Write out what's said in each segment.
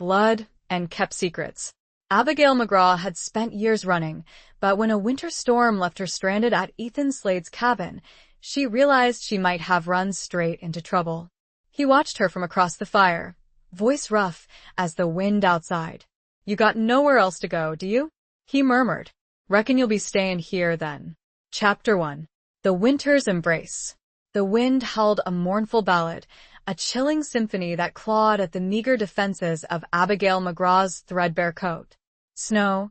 blood, and kept secrets. Abigail McGraw had spent years running, but when a winter storm left her stranded at Ethan Slade's cabin, she realized she might have run straight into trouble. He watched her from across the fire, voice rough as the wind outside. "You got nowhere else to go, do you?" he murmured. "Reckon you'll be staying here then." Chapter 1. The Winter's Embrace. The wind howled a mournful ballad, a chilling symphony that clawed at the meager defenses of Abigail McGraw's threadbare coat. Snow,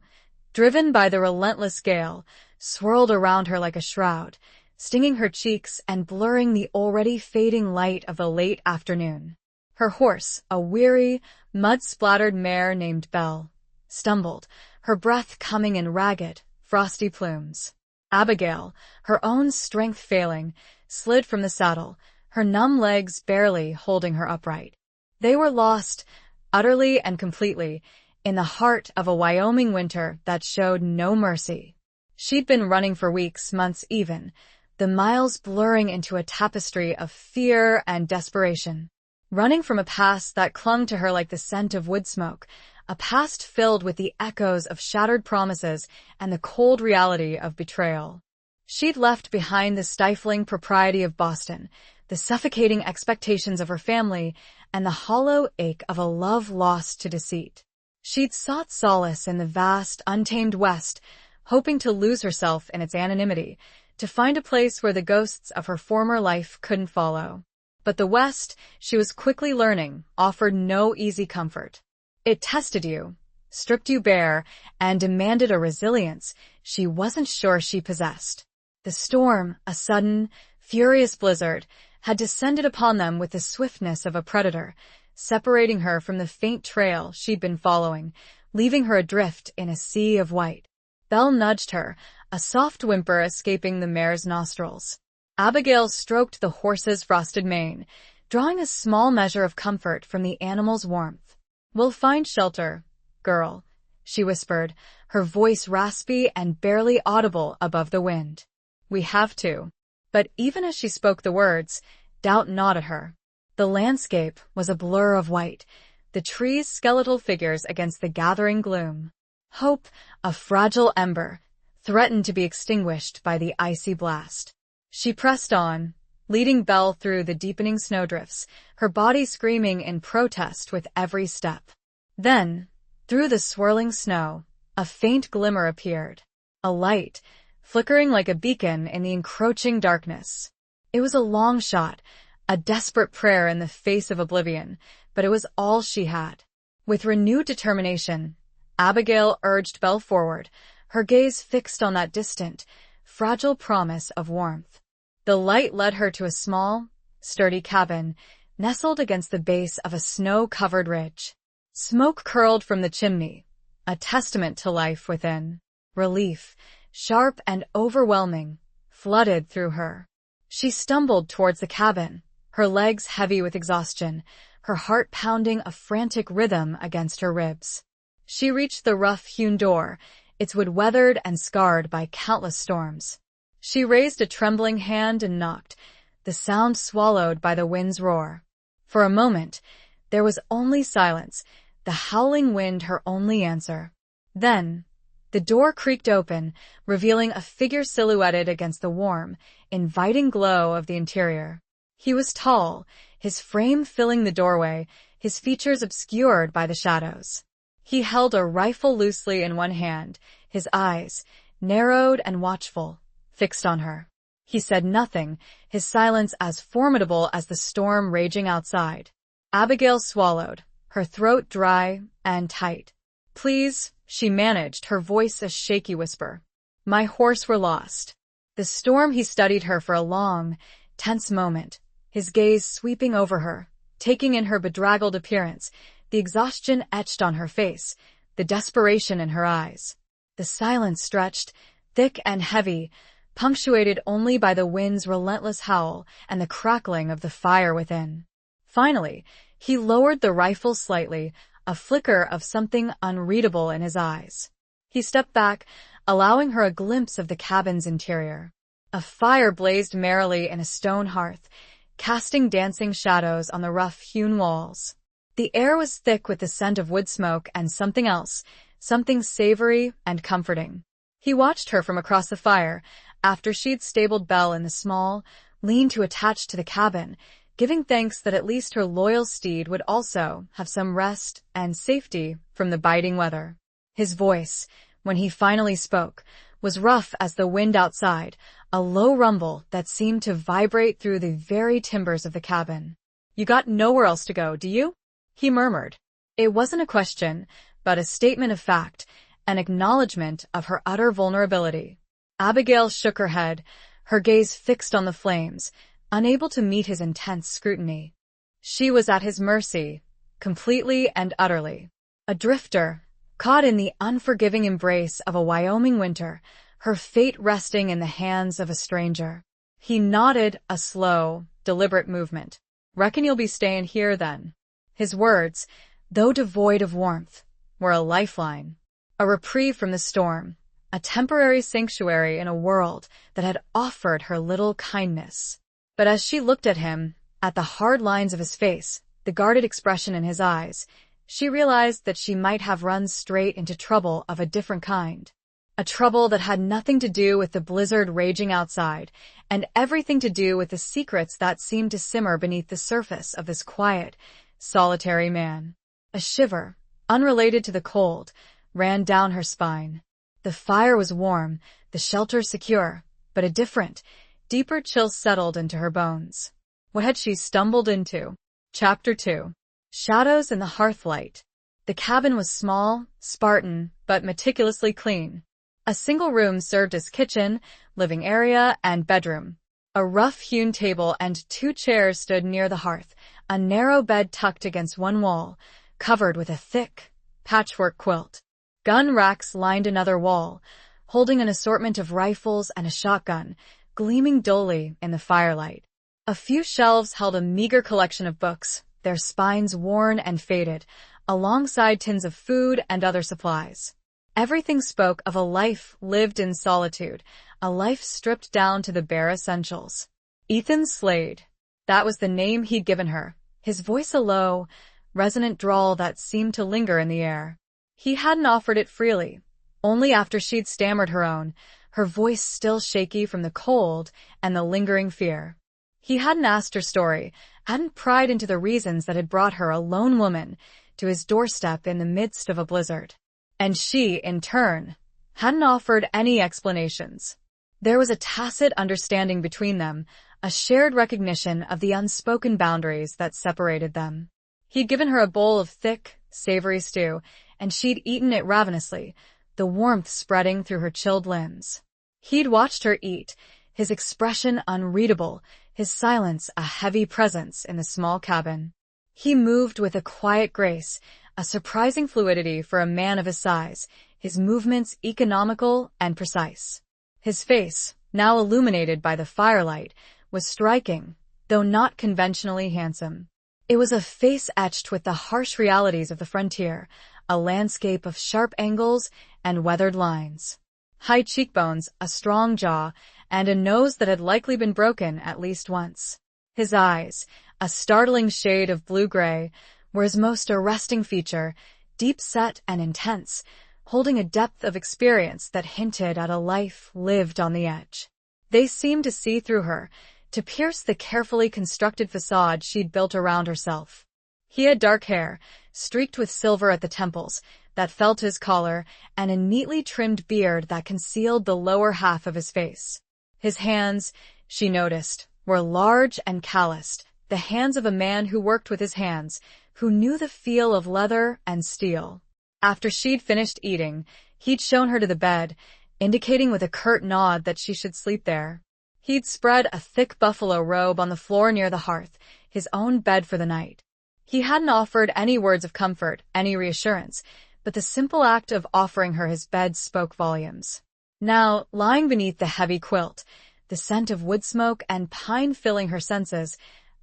driven by the relentless gale, swirled around her like a shroud, stinging her cheeks and blurring the already fading light of the late afternoon. Her horse, a weary, mud-splattered mare named Belle, stumbled, her breath coming in ragged, frosty plumes. Abigail, her own strength failing, slid from the saddle, her numb legs barely holding her upright. They were lost, utterly and completely, in the heart of a Wyoming winter that showed no mercy. She'd been running for weeks, months even, the miles blurring into a tapestry of fear and desperation. Running from a past that clung to her like the scent of wood smoke, a past filled with the echoes of shattered promises and the cold reality of betrayal. She'd left behind the stifling propriety of Boston, the suffocating expectations of her family, and the hollow ache of a love lost to deceit. She'd sought solace in the vast, untamed West, hoping to lose herself in its anonymity, to find a place where the ghosts of her former life couldn't follow. But the West, she was quickly learning, offered no easy comfort. It tested you, stripped you bare, and demanded a resilience she wasn't sure she possessed. The storm, a sudden, furious blizzard, had descended upon them with the swiftness of a predator, separating her from the faint trail she'd been following, leaving her adrift in a sea of white. Belle nudged her, a soft whimper escaping the mare's nostrils. Abigail stroked the horse's frosted mane, drawing a small measure of comfort from the animal's warmth. "We'll find shelter, girl," she whispered, her voice raspy and barely audible above the wind. "We have to." But even as she spoke the words, doubt gnawed at her. The landscape was a blur of white, the trees skeletal figures against the gathering gloom. Hope, a fragile ember, threatened to be extinguished by the icy blast. She pressed on, leading Belle through the deepening snowdrifts, her body screaming in protest with every step. Then, through the swirling snow, a faint glimmer appeared. A light, flickering like a beacon in the encroaching darkness. It was a long shot, a desperate prayer in the face of oblivion, but it was all she had. With renewed determination, Abigail urged Belle forward, her gaze fixed on that distant, fragile promise of warmth. The light led her to a small, sturdy cabin, nestled against the base of a snow-covered ridge. Smoke curled from the chimney, a testament to life within. Relief, sharp and overwhelming, flooded through her. She stumbled towards the cabin, her legs heavy with exhaustion, her heart pounding a frantic rhythm against her ribs. She reached the rough-hewn door, its wood weathered and scarred by countless storms. She raised a trembling hand and knocked, the sound swallowed by the wind's roar. For a moment, there was only silence, the howling wind her only answer. Then, the door creaked open, revealing a figure silhouetted against the warm, inviting glow of the interior. He was tall, his frame filling the doorway, his features obscured by the shadows. He held a rifle loosely in one hand, his eyes, narrowed and watchful, fixed on her. He said nothing, his silence as formidable as the storm raging outside. Abigail swallowed, her throat dry and tight. "Please," she managed, her voice a shaky whisper. "My horse were lost." The storm he studied her for a long, tense moment, his gaze sweeping over her, taking in her bedraggled appearance, the exhaustion etched on her face, the desperation in her eyes. The silence stretched, thick and heavy, punctuated only by the wind's relentless howl and the crackling of the fire within. Finally, he lowered the rifle slightly, a flicker of something unreadable in his eyes. He stepped back, allowing her a glimpse of the cabin's interior. A fire blazed merrily in a stone hearth, casting dancing shadows on the rough-hewn walls. The air was thick with the scent of wood smoke and something else, something savory and comforting. He watched her from across the fire, after she'd stabled Belle in the small, lean-to attached to the cabin, giving thanks that at least her loyal steed would also have some rest and safety from the biting weather. His voice, when he finally spoke, was rough as the wind outside, a low rumble that seemed to vibrate through the very timbers of the cabin. "You got nowhere else to go, do you?" he murmured. It wasn't a question, but a statement of fact, an acknowledgement of her utter vulnerability. Abigail shook her head, her gaze fixed on the flames, unable to meet his intense scrutiny. She was at his mercy, completely and utterly. A drifter, caught in the unforgiving embrace of a Wyoming winter, her fate resting in the hands of a stranger. He nodded, a slow, deliberate movement. "Reckon you'll be staying here, then." His words, though devoid of warmth, were a lifeline, a reprieve from the storm, a temporary sanctuary in a world that had offered her little kindness. But as she looked at him, at the hard lines of his face, the guarded expression in his eyes, she realized that she might have run straight into trouble of a different kind. A trouble that had nothing to do with the blizzard raging outside, and everything to do with the secrets that seemed to simmer beneath the surface of this quiet, solitary man. A shiver, unrelated to the cold, ran down her spine. The fire was warm, the shelter secure, but a different, deeper chill settled into her bones. What had she stumbled into? Chapter 2. Shadows in the hearthlight. The cabin was small, Spartan, but meticulously clean. A single room served as kitchen, living area, and bedroom. A rough-hewn table and 2 chairs stood near the hearth, a narrow bed tucked against one wall, covered with a thick, patchwork quilt. Gun racks lined another wall, holding an assortment of rifles and a shotgun, gleaming dully in the firelight. A few shelves held a meager collection of books, their spines worn and faded, alongside tins of food and other supplies. Everything spoke of a life lived in solitude, a life stripped down to the bare essentials. Ethan Slade. That was the name he'd given her, his voice a low, resonant drawl that seemed to linger in the air. He hadn't offered it freely, only after she'd stammered her own, her voice still shaky from the cold and the lingering fear. He hadn't asked her story, hadn't pried into the reasons that had brought her, a lone woman, to his doorstep in the midst of a blizzard. And she, in turn, hadn't offered any explanations. There was a tacit understanding between them, a shared recognition of the unspoken boundaries that separated them. He'd given her a bowl of thick, savory stew, and she'd eaten it ravenously, the warmth spreading through her chilled limbs. He'd watched her eat, his expression unreadable, his silence a heavy presence in the small cabin. He moved with a quiet grace, a surprising fluidity for a man of his size, his movements economical and precise. His face, now illuminated by the firelight, was striking, though not conventionally handsome. It was a face etched with the harsh realities of the frontier, a landscape of sharp angles and weathered lines. High cheekbones, a strong jaw, and a nose that had likely been broken at least once. His eyes, a startling shade of blue-gray, were his most arresting feature, deep-set and intense, holding a depth of experience that hinted at a life lived on the edge. They seemed to see through her, to pierce the carefully constructed facade she'd built around herself. He had dark hair, streaked with silver at the temples, that fell to his collar, and a neatly trimmed beard that concealed the lower half of his face. His hands, she noticed, were large and calloused, the hands of a man who worked with his hands, who knew the feel of leather and steel. After she'd finished eating, he'd shown her to the bed, indicating with a curt nod that she should sleep there. He'd spread a thick buffalo robe on the floor near the hearth, his own bed for the night. He hadn't offered any words of comfort, any reassurance, but the simple act of offering her his bed spoke volumes. Now, lying beneath the heavy quilt, the scent of wood smoke and pine filling her senses,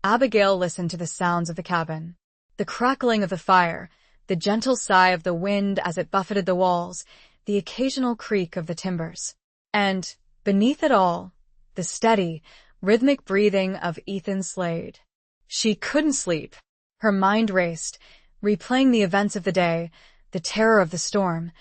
Abigail listened to the sounds of the cabin. The crackling of the fire, the gentle sigh of the wind as it buffeted the walls, the occasional creak of the timbers. And, beneath it all, the steady, rhythmic breathing of Ethan Slade. She couldn't sleep. Her mind raced, replaying the events of the day, the terror of the storm,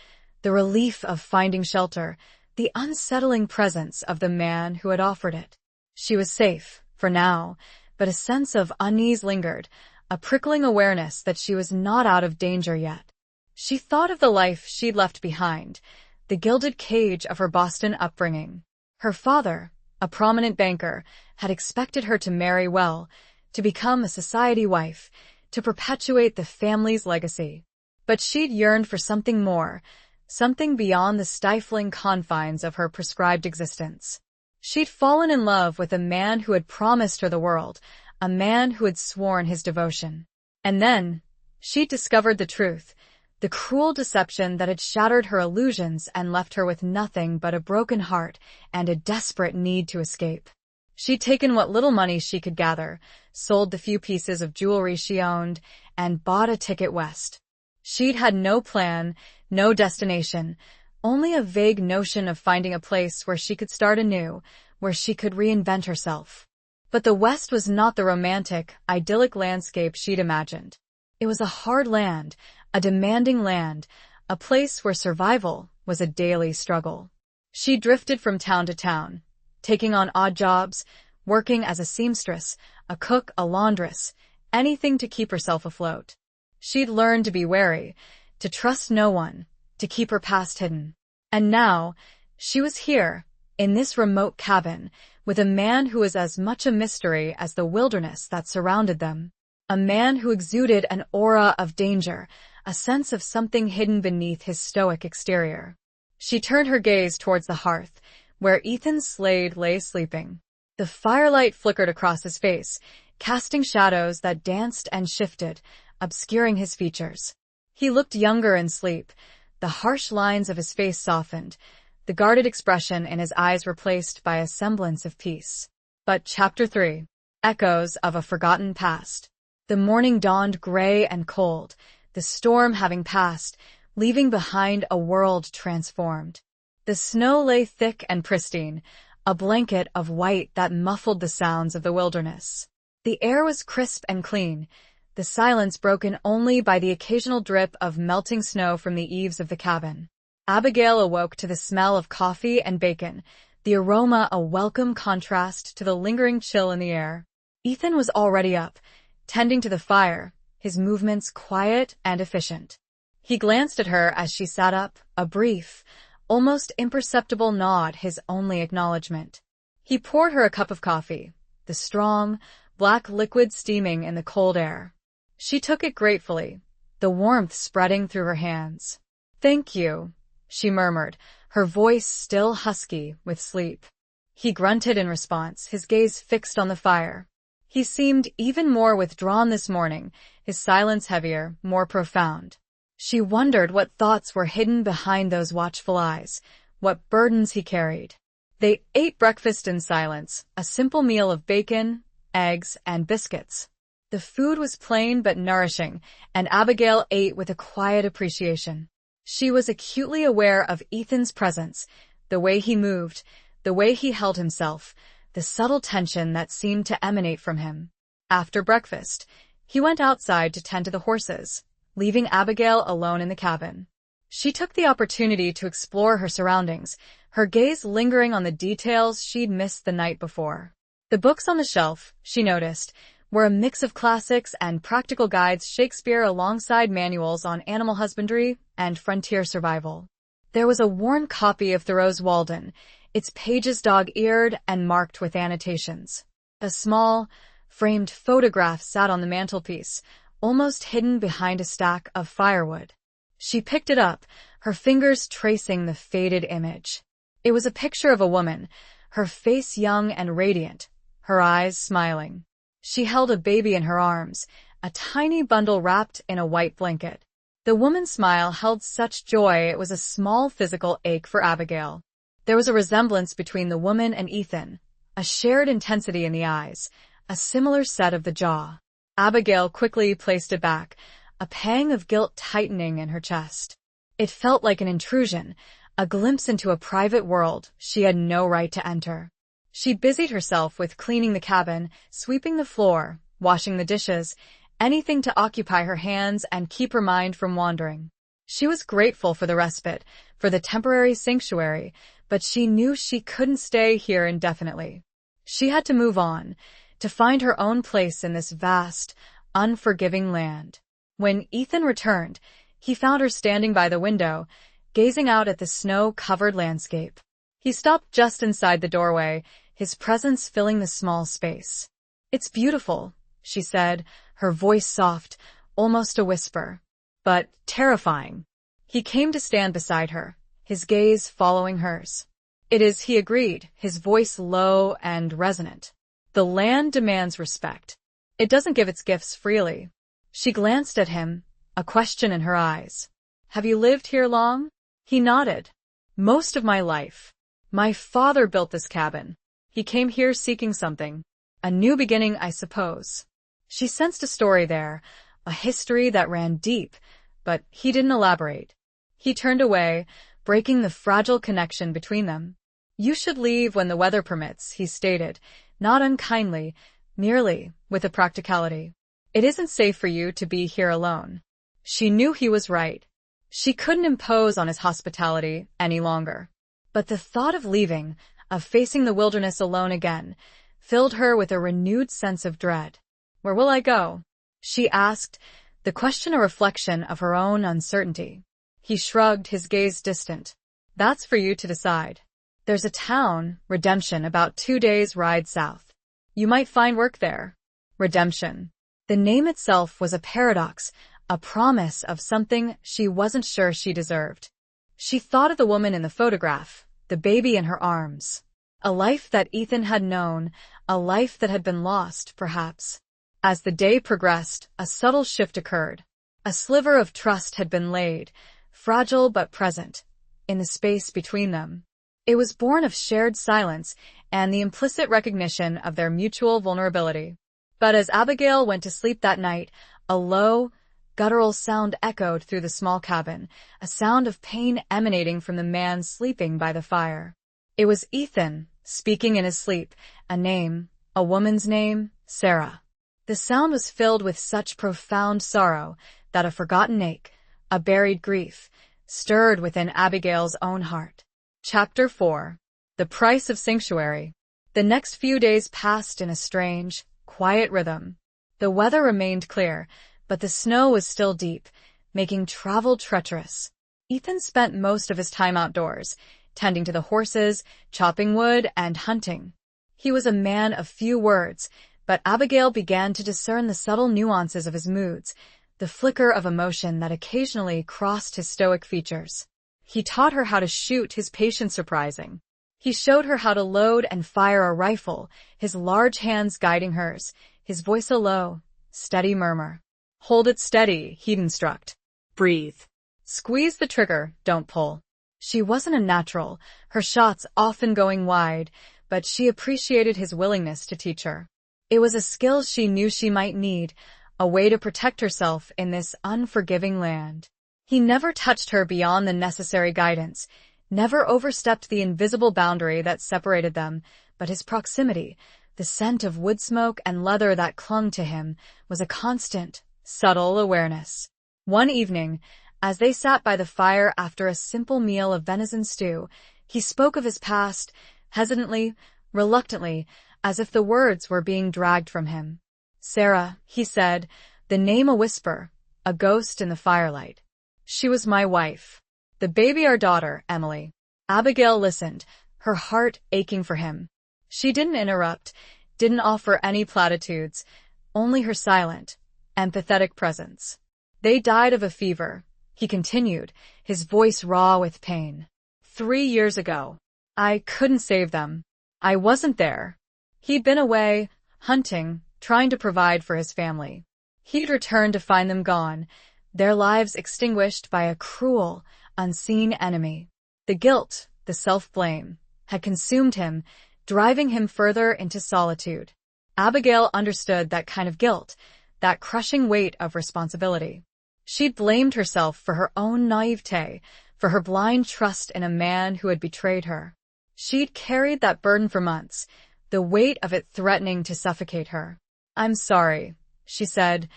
the relief of finding shelter, the unsettling presence of the man who had offered it. She was safe, for now, but a sense of unease lingered, a prickling awareness that she was not out of danger yet. She thought of the life she'd left behind, the gilded cage of her Boston upbringing. Her father, a prominent banker, had expected her to marry well, to become a society wife, to perpetuate the family's legacy. But she'd yearned for something more, something beyond the stifling confines of her prescribed existence. She'd fallen in love with a man who had promised her the world, a man who had sworn his devotion. And then, she'd discovered the truth, the cruel deception that had shattered her illusions and left her with nothing but a broken heart and a desperate need to escape. She'd taken what little money she could gather, sold the few pieces of jewelry she owned, and bought a ticket west. She'd had no plan, no destination, only a vague notion of finding a place where she could start anew, where she could reinvent herself. But the West was not the romantic, idyllic landscape she'd imagined. It was a hard land, a demanding land, a place where survival was a daily struggle. She drifted from town to town, taking on odd jobs, working as a seamstress, a cook, a laundress, anything to keep herself afloat. She'd learned to be wary, to trust no one, to keep her past hidden. And now, she was here, in this remote cabin, with a man who was as much a mystery as the wilderness that surrounded them. A man who exuded an aura of danger, a sense of something hidden beneath his stoic exterior. She turned her gaze towards the hearth, where Ethan Slade lay sleeping. The firelight flickered across his face, casting shadows that danced and shifted, obscuring his features. He looked younger in sleep, the harsh lines of his face softened, the guarded expression in his eyes replaced by a semblance of peace. But Chapter 3. Echoes of a Forgotten Past. The morning dawned gray and cold, the storm having passed, leaving behind a world transformed. The snow lay thick and pristine, a blanket of white that muffled the sounds of the wilderness. The air was crisp and clean, the silence broken only by the occasional drip of melting snow from the eaves of the cabin. Abigail awoke to the smell of coffee and bacon, the aroma a welcome contrast to the lingering chill in the air. Ethan was already up, tending to the fire, his movements quiet and efficient. He glanced at her as she sat up, a brief, almost imperceptible nod his only acknowledgement. He poured her a cup of coffee, the strong, black liquid steaming in the cold air. She took it gratefully, the warmth spreading through her hands. "Thank you," she murmured, her voice still husky with sleep. He grunted in response, his gaze fixed on the fire. He seemed even more withdrawn this morning, his silence heavier, more profound. She wondered what thoughts were hidden behind those watchful eyes, what burdens he carried. They ate breakfast in silence, a simple meal of bacon, eggs, and biscuits. The food was plain but nourishing, and Abigail ate with a quiet appreciation. She was acutely aware of Ethan's presence, the way he moved, the way he held himself, the subtle tension that seemed to emanate from him. After breakfast, he went outside to tend to the horses, leaving Abigail alone in the cabin. She took the opportunity to explore her surroundings, her gaze lingering on the details she'd missed the night before. The books on the shelf, she noticed, were a mix of classics and practical guides Shakespeare alongside manuals on animal husbandry and frontier survival. There was a worn copy of Thoreau's Walden, its pages dog-eared and marked with annotations. A small, framed photograph sat on the mantelpiece, almost hidden behind a stack of firewood. She picked it up, her fingers tracing the faded image. It was a picture of a woman, her face young and radiant, her eyes smiling. She held a baby in her arms, a tiny bundle wrapped in a white blanket. The woman's smile held such joy it was a small physical ache for Abigail. There was a resemblance between the woman and Ethan, a shared intensity in the eyes, a similar set of the jaw. Abigail quickly placed it back, a pang of guilt tightening in her chest. It felt like an intrusion, a glimpse into a private world she had no right to enter. She busied herself with cleaning the cabin, sweeping the floor, washing the dishes, anything to occupy her hands and keep her mind from wandering. She was grateful for the respite, for the temporary sanctuary, but she knew she couldn't stay here indefinitely. She had to move on, to find her own place in this vast, unforgiving land. When Ethan returned, he found her standing by the window, gazing out at the snow-covered landscape. He stopped just inside the doorway, his presence filling the small space. "It's beautiful," she said, her voice soft, almost a whisper, but terrifying. He came to stand beside her, his gaze following hers. "It is," he agreed, his voice low and resonant. "The land demands respect. It doesn't give its gifts freely." She glanced at him, a question in her eyes. "Have you lived here long?" He nodded. "Most of my life. My father built this cabin. He came here seeking something. A new beginning, I suppose." She sensed a story there, a history that ran deep, but he didn't elaborate. He turned away, breaking the fragile connection between them. "You should leave when the weather permits," he stated, not unkindly, merely with a practicality. "It isn't safe for you to be here alone." She knew he was right. She couldn't impose on his hospitality any longer. But the thought of leaving, of facing the wilderness alone again, filled her with a renewed sense of dread. "Where will I go?" she asked, the question a reflection of her own uncertainty. He shrugged, his gaze distant. "That's for you to decide. There's a town, Redemption, about 2 days' ride south. You might find work there." Redemption. The name itself was a paradox, a promise of something she wasn't sure she deserved. She thought of the woman in the photograph, the baby in her arms. A life that Ethan had known, a life that had been lost, perhaps. As the day progressed, a subtle shift occurred. A sliver of trust had been laid, fragile but present, in the space between them. It was born of shared silence and the implicit recognition of their mutual vulnerability. But as Abigail went to sleep that night, a low, guttural sound echoed through the small cabin, a sound of pain emanating from the man sleeping by the fire. It was Ethan, speaking in his sleep, a name, a woman's name, Sarah. The sound was filled with such profound sorrow that a forgotten ache, a buried grief, stirred within Abigail's own heart. Chapter 4. The Price of Sanctuary. The next few days passed in a strange, quiet rhythm. The weather remained clear, but the snow was still deep, making travel treacherous. Ethan spent most of his time outdoors, tending to the horses, chopping wood, and hunting. He was a man of few words, but Abigail began to discern the subtle nuances of his moods, the flicker of emotion that occasionally crossed his stoic features. He taught her how to shoot, his patience surprising. He showed her how to load and fire a rifle, his large hands guiding hers, his voice a low, steady murmur. "Hold it steady," he'd instruct. "Breathe. Squeeze the trigger, don't pull." She wasn't a natural, her shots often going wide, but she appreciated his willingness to teach her. It was a skill she knew she might need, a way to protect herself in this unforgiving land. He never touched her beyond the necessary guidance, never overstepped the invisible boundary that separated them, but his proximity, the scent of wood smoke and leather that clung to him, was a constant, subtle awareness. One evening, as they sat by the fire after a simple meal of venison stew, he spoke of his past, hesitantly, reluctantly, as if the words were being dragged from him. "Sarah," he said, the name a whisper, a ghost in the firelight. "She was my wife. The baby our daughter, Emily." Abigail listened, her heart aching for him. She didn't interrupt, didn't offer any platitudes, only her silent, empathetic presence. "They died of a fever," he continued, his voice raw with pain. 3 years ago. I couldn't save them. I wasn't there." He'd been away, hunting, trying to provide for his family. He'd returned to find them gone, their lives extinguished by a cruel, unseen enemy. The guilt, the self-blame, had consumed him, driving him further into solitude. Abigail understood that kind of guilt, that crushing weight of responsibility. She'd blamed herself for her own naivete, for her blind trust in a man who had betrayed her. She'd carried that burden for months, the weight of it threatening to suffocate her. "I'm sorry," she said,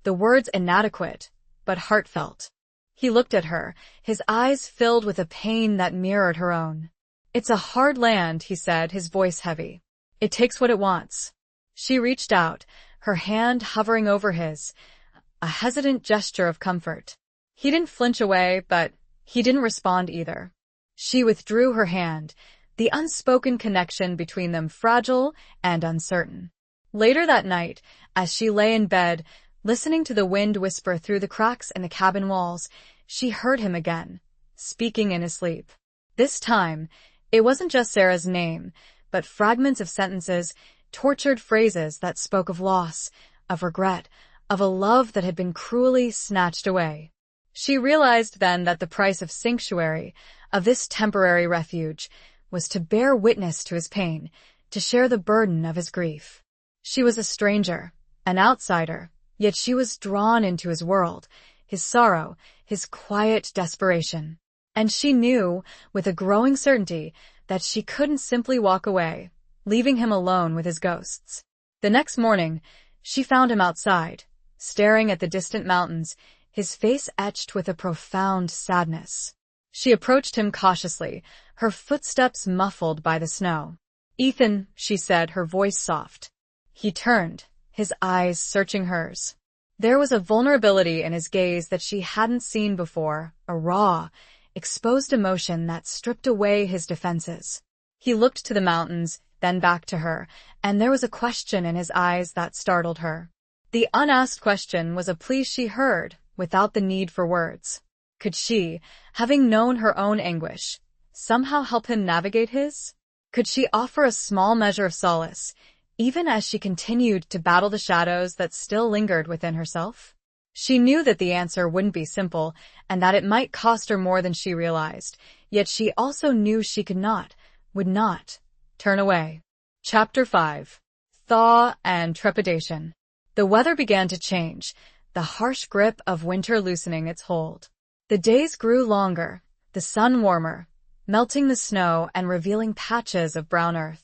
the words inadequate, but heartfelt. He looked at her, his eyes filled with a pain that mirrored her own. "It's a hard land," he said, his voice heavy. "It takes what it wants." She reached out, her hand hovering over his, a hesitant gesture of comfort. He didn't flinch away, but he didn't respond either. She withdrew her hand, the unspoken connection between them fragile and uncertain. Later that night, as she lay in bed, listening to the wind whisper through the cracks in the cabin walls, she heard him again, speaking in his sleep. This time, it wasn't just Sarah's name, but fragments of sentences, tortured phrases that spoke of loss, of regret, of a love that had been cruelly snatched away. She realized then that the price of sanctuary, of this temporary refuge, was to bear witness to his pain, to share the burden of his grief. She was a stranger, an outsider, yet she was drawn into his world, his sorrow, his quiet desperation. And she knew, with a growing certainty, that she couldn't simply walk away, leaving him alone with his ghosts. The next morning, she found him outside, staring at the distant mountains, his face etched with a profound sadness. She approached him cautiously, her footsteps muffled by the snow. "Ethan," she said, her voice soft. He turned, his eyes searching hers. There was a vulnerability in his gaze that she hadn't seen before, a raw, exposed emotion that stripped away his defenses. He looked to the mountains, then back to her, and there was a question in his eyes that startled her. The unasked question was a plea she heard, without the need for words. Could she, having known her own anguish, somehow help him navigate his? Could she offer a small measure of solace, even as she continued to battle the shadows that still lingered within herself? She knew that the answer wouldn't be simple, and that it might cost her more than she realized, yet she also knew she could not, would not, turn away. Chapter 5. Thaw and Trepidation. The weather began to change, the harsh grip of winter loosening its hold. The days grew longer, the sun warmer, melting the snow and revealing patches of brown earth.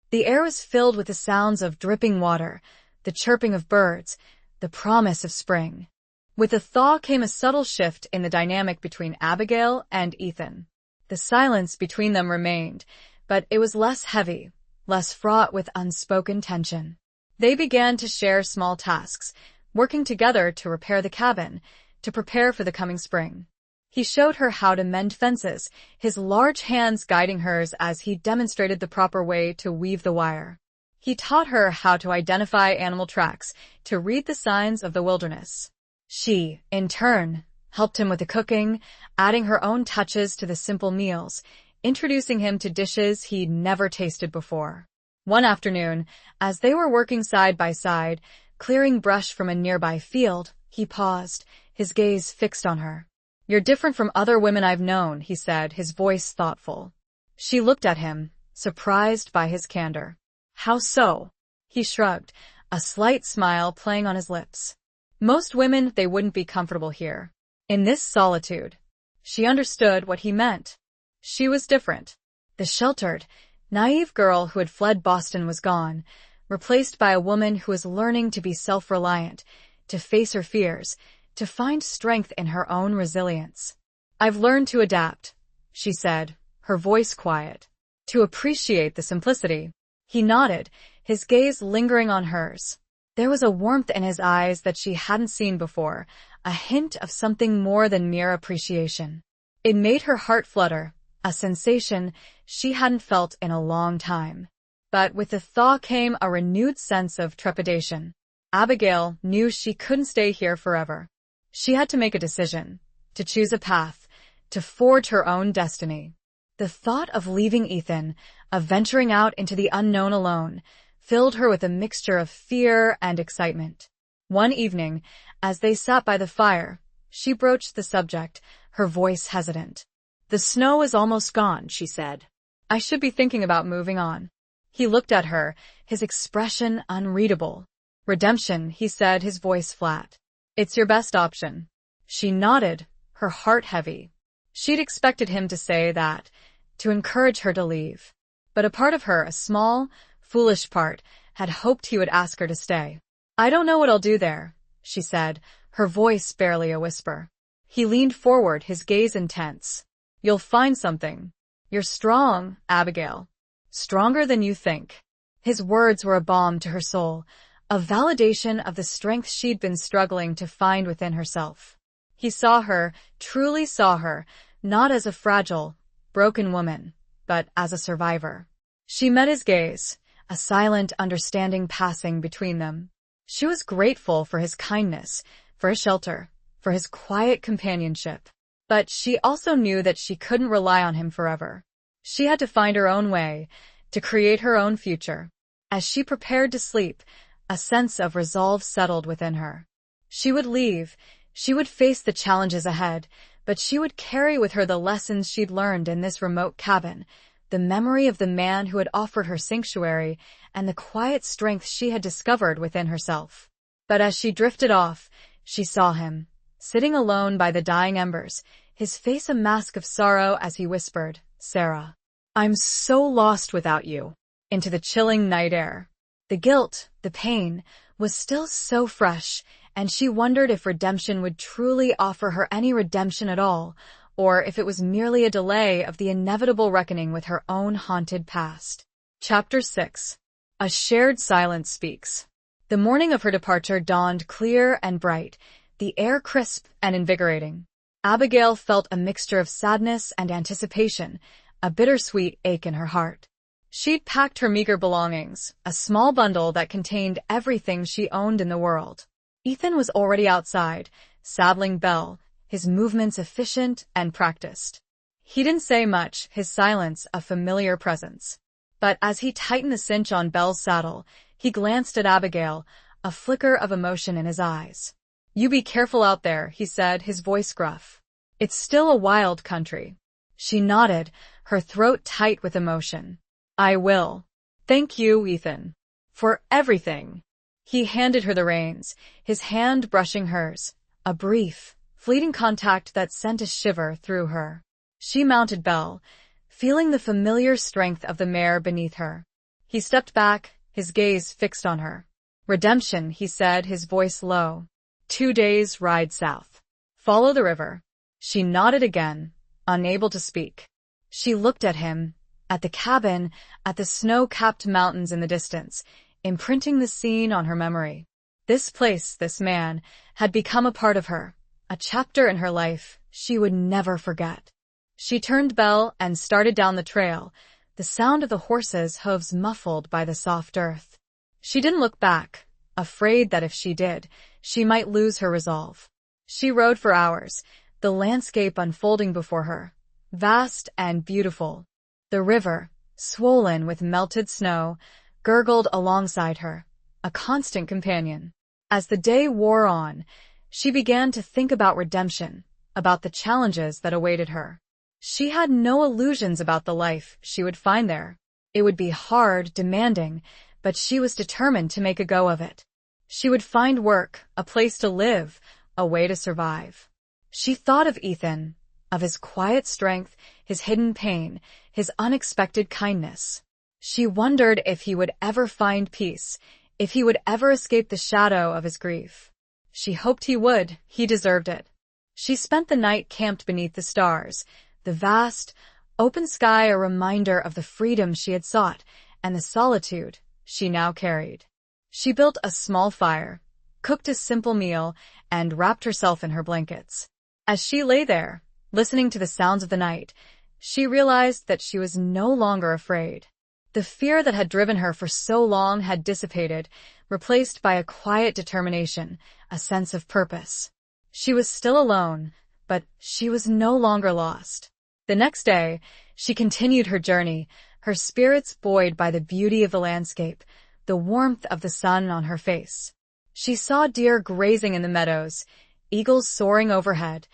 The air was filled with the sounds of dripping water, the chirping of birds, the promise of spring. With the thaw came a subtle shift in the dynamic between Abigail and Ethan. The silence between them remained, but it was less heavy, less fraught with unspoken tension. They began to share small tasks, working together to repair the cabin, to prepare for the coming spring. He showed her how to mend fences, his large hands guiding hers as he demonstrated the proper way to weave the wire. He taught her how to identify animal tracks, to read the signs of the wilderness. She, in turn, helped him with the cooking, adding her own touches to the simple meals, introducing him to dishes he'd never tasted before. One afternoon, as they were working side by side, clearing brush from a nearby field, he paused, his gaze fixed on her. "You're different from other women I've known," he said, his voice thoughtful. She looked at him, surprised by his candor. "How so?" He shrugged, a slight smile playing on his lips. "Most women, they wouldn't be comfortable here. In this solitude." She understood what he meant. She was different. The sheltered, naive girl who had fled Boston was gone, replaced by a woman who was learning to be self-reliant, to face her fears, to find strength in her own resilience. "I've learned to adapt," she said, her voice quiet. "To appreciate the simplicity." He nodded, his gaze lingering on hers. There was a warmth in his eyes that she hadn't seen before, a hint of something more than mere appreciation. It made her heart flutter, a sensation she hadn't felt in a long time. But with the thaw came a renewed sense of trepidation. Abigail knew she couldn't stay here forever. She had to make a decision, to choose a path, to forge her own destiny. The thought of leaving Ethan, of venturing out into the unknown alone, filled her with a mixture of fear and excitement. One evening, as they sat by the fire, she broached the subject, her voice hesitant. "The snow is almost gone," she said. "I should be thinking about moving on." He looked at her, his expression unreadable. "Redemption," he said, his voice flat. "It's your best option." She nodded, her heart heavy. She'd expected him to say that, to encourage her to leave. But a part of her, a small, foolish part, had hoped he would ask her to stay. "I don't know what I'll do there," she said, her voice barely a whisper. He leaned forward, his gaze intense. You'll find something. You're strong, Abigail. Stronger than you think. His words were a balm to her soul, a validation of the strength she'd been struggling to find within herself. He saw her, truly saw her, not as a fragile, broken woman, but as a survivor. She met his gaze, a silent understanding passing between them. She was grateful for his kindness, for his shelter, for his quiet companionship. But she also knew that she couldn't rely on him forever. She had to find her own way, to create her own future. As she prepared to sleep, a sense of resolve settled within her. She would leave, she would face the challenges ahead, but she would carry with her the lessons she'd learned in this remote cabin, the memory of the man who had offered her sanctuary, and the quiet strength she had discovered within herself. But as she drifted off, she saw him, sitting alone by the dying embers, his face a mask of sorrow as he whispered, "Sarah, I'm so lost without you," into the chilling night air. The guilt, the pain, was still so fresh, and she wondered if redemption would truly offer her any redemption at all, or if it was merely a delay of the inevitable reckoning with her own haunted past. Chapter 6. A Shared Silence Speaks. The morning of her departure dawned clear and bright, the air crisp and invigorating. Abigail felt a mixture of sadness and anticipation, a bittersweet ache in her heart. She'd packed her meager belongings, a small bundle that contained everything she owned in the world. Ethan was already outside, saddling Belle, his movements efficient and practiced. He didn't say much, his silence a familiar presence. But as he tightened the cinch on Belle's saddle, he glanced at Abigail, a flicker of emotion in his eyes. "You be careful out there," he said, his voice gruff. "It's still a wild country." She nodded, her throat tight with emotion. "I will. Thank you, Ethan. For everything." He handed her the reins, his hand brushing hers, a brief, fleeting contact that sent a shiver through her. She mounted Belle, feeling the familiar strength of the mare beneath her. He stepped back, his gaze fixed on her. "Redemption," he said, his voice low. 2 days' ride south. Follow the river." She nodded again, unable to speak. She looked at him, at the cabin, at the snow-capped mountains in the distance, imprinting the scene on her memory. This place, this man, had become a part of her, a chapter in her life she would never forget. She turned Belle and started down the trail, the sound of the horses' hooves muffled by the soft earth. She didn't look back, afraid that if she did, she might lose her resolve. She rode for hours, the landscape unfolding before her, vast and beautiful. The river, swollen with melted snow, gurgled alongside her, a constant companion. As the day wore on, she began to think about redemption, about the challenges that awaited her. She had no illusions about the life she would find there. It would be hard, demanding, but she was determined to make a go of it. She would find work, a place to live, a way to survive. She thought of Ethan, of his quiet strength, his hidden pain, his unexpected kindness. She wondered if he would ever find peace, if he would ever escape the shadow of his grief. She hoped he would, he deserved it. She spent the night camped beneath the stars, the vast, open sky a reminder of the freedom she had sought and the solitude she now carried. She built a small fire, cooked a simple meal, and wrapped herself in her blankets. As she lay there, listening to the sounds of the night, she realized that she was no longer afraid. The fear that had driven her for so long had dissipated, replaced by a quiet determination, a sense of purpose. She was still alone, but she was no longer lost. The next day, she continued her journey, her spirits buoyed by the beauty of the landscape, the warmth of the sun on her face. She saw deer grazing in the meadows, eagles soaring overhead,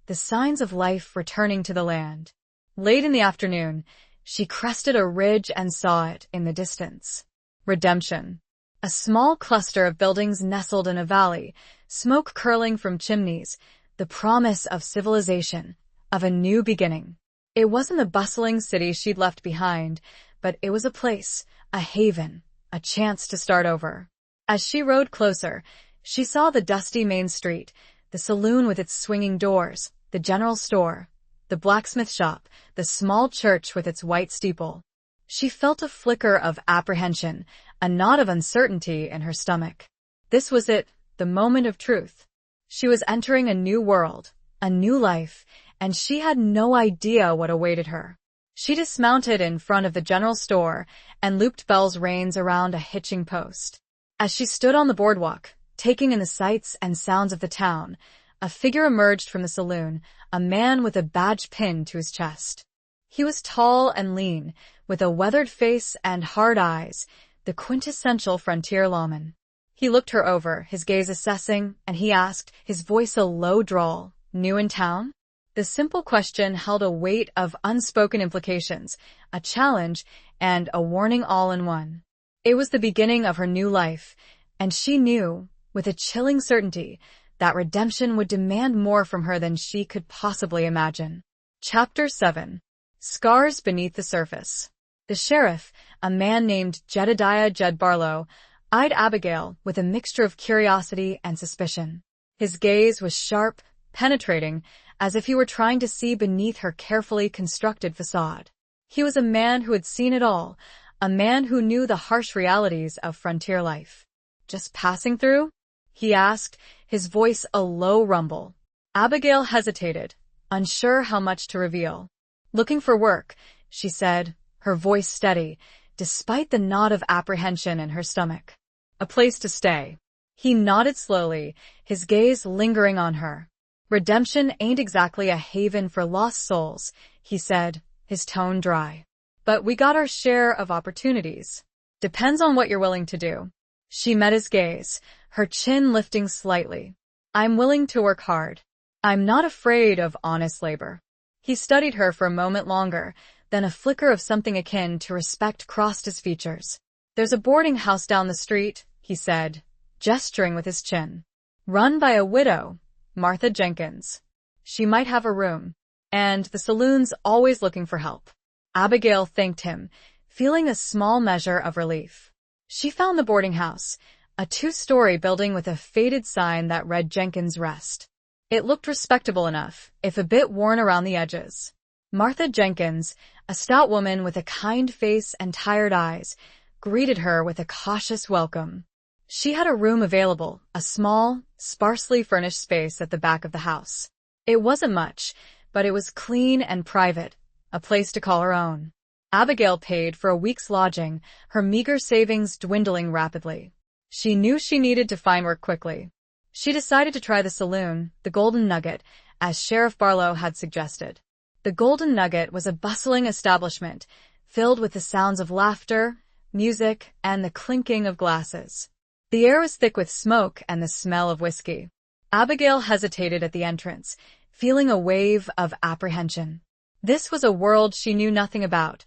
the signs of life returning to the land. Late in the afternoon, she crested a ridge and saw it in the distance. Redemption. A small cluster of buildings nestled in a valley, smoke curling from chimneys, the promise of civilization, of a new beginning. It wasn't the bustling city she'd left behind, but it was a place, a haven, a chance to start over. As she rode closer, She saw the dusty main street, the saloon with its swinging doors, the general store, the blacksmith shop, the small church with its white steeple. She felt a flicker of apprehension, a knot of uncertainty in her stomach. This was it, the moment of truth. She was entering a new world, a new life, and she had no idea what awaited her. She dismounted in front of the general store and looped Belle's reins around a hitching post. As she stood on the boardwalk, taking in the sights and sounds of the town, a figure emerged from the saloon, a man with a badge pinned to his chest. He was tall and lean, with a weathered face and hard eyes, the quintessential frontier lawman. He looked her over, his gaze assessing, and he asked, his voice a low drawl, "New in town?" The simple question held a weight of unspoken implications, a challenge, and a warning all in one. It was the beginning of her new life, and she knew, with a chilling certainty, that redemption would demand more from her than she could possibly imagine. Chapter 7. Scars Beneath the Surface. The sheriff, a man named Jedediah Jed Barlow, eyed Abigail with a mixture of curiosity and suspicion. His gaze was sharp, penetrating, as if he were trying to see beneath her carefully constructed facade. He was a man who had seen it all, a man who knew the harsh realities of frontier life. "Just passing through?" he asked, his voice a low rumble. Abigail hesitated, unsure how much to reveal. "Looking for work," she said, her voice steady, despite the knot of apprehension in her stomach. "A place to stay." He nodded slowly, his gaze lingering on her. "Redemption ain't exactly a haven for lost souls," he said, his tone dry. "But we got our share of opportunities. Depends on what you're willing to do." She met his gaze, her chin lifting slightly. "I'm willing to work hard. I'm not afraid of honest labor." He studied her for a moment longer, then a flicker of something akin to respect crossed his features. "There's a boarding house down the street," he said, gesturing with his chin. "Run by a widow, Martha Jenkins. She might have a room. And the saloon's always looking for help." Abigail thanked him, feeling a small measure of relief. She found the boarding house, a 2-story building with a faded sign that read Jenkins Rest. It looked respectable enough, if a bit worn around the edges. Martha Jenkins, a stout woman with a kind face and tired eyes, greeted her with a cautious welcome. She had a room available, a small, sparsely furnished space at the back of the house. It wasn't much, but it was clean and private, a place to call her own. Abigail paid for a week's lodging, her meager savings dwindling rapidly. She knew she needed to find work quickly. She decided to try the saloon, the Golden Nugget, as Sheriff Barlow had suggested. The Golden Nugget was a bustling establishment, filled with the sounds of laughter, music, and the clinking of glasses. The air was thick with smoke and the smell of whiskey. Abigail hesitated at the entrance, feeling a wave of apprehension. This was a world she knew nothing about,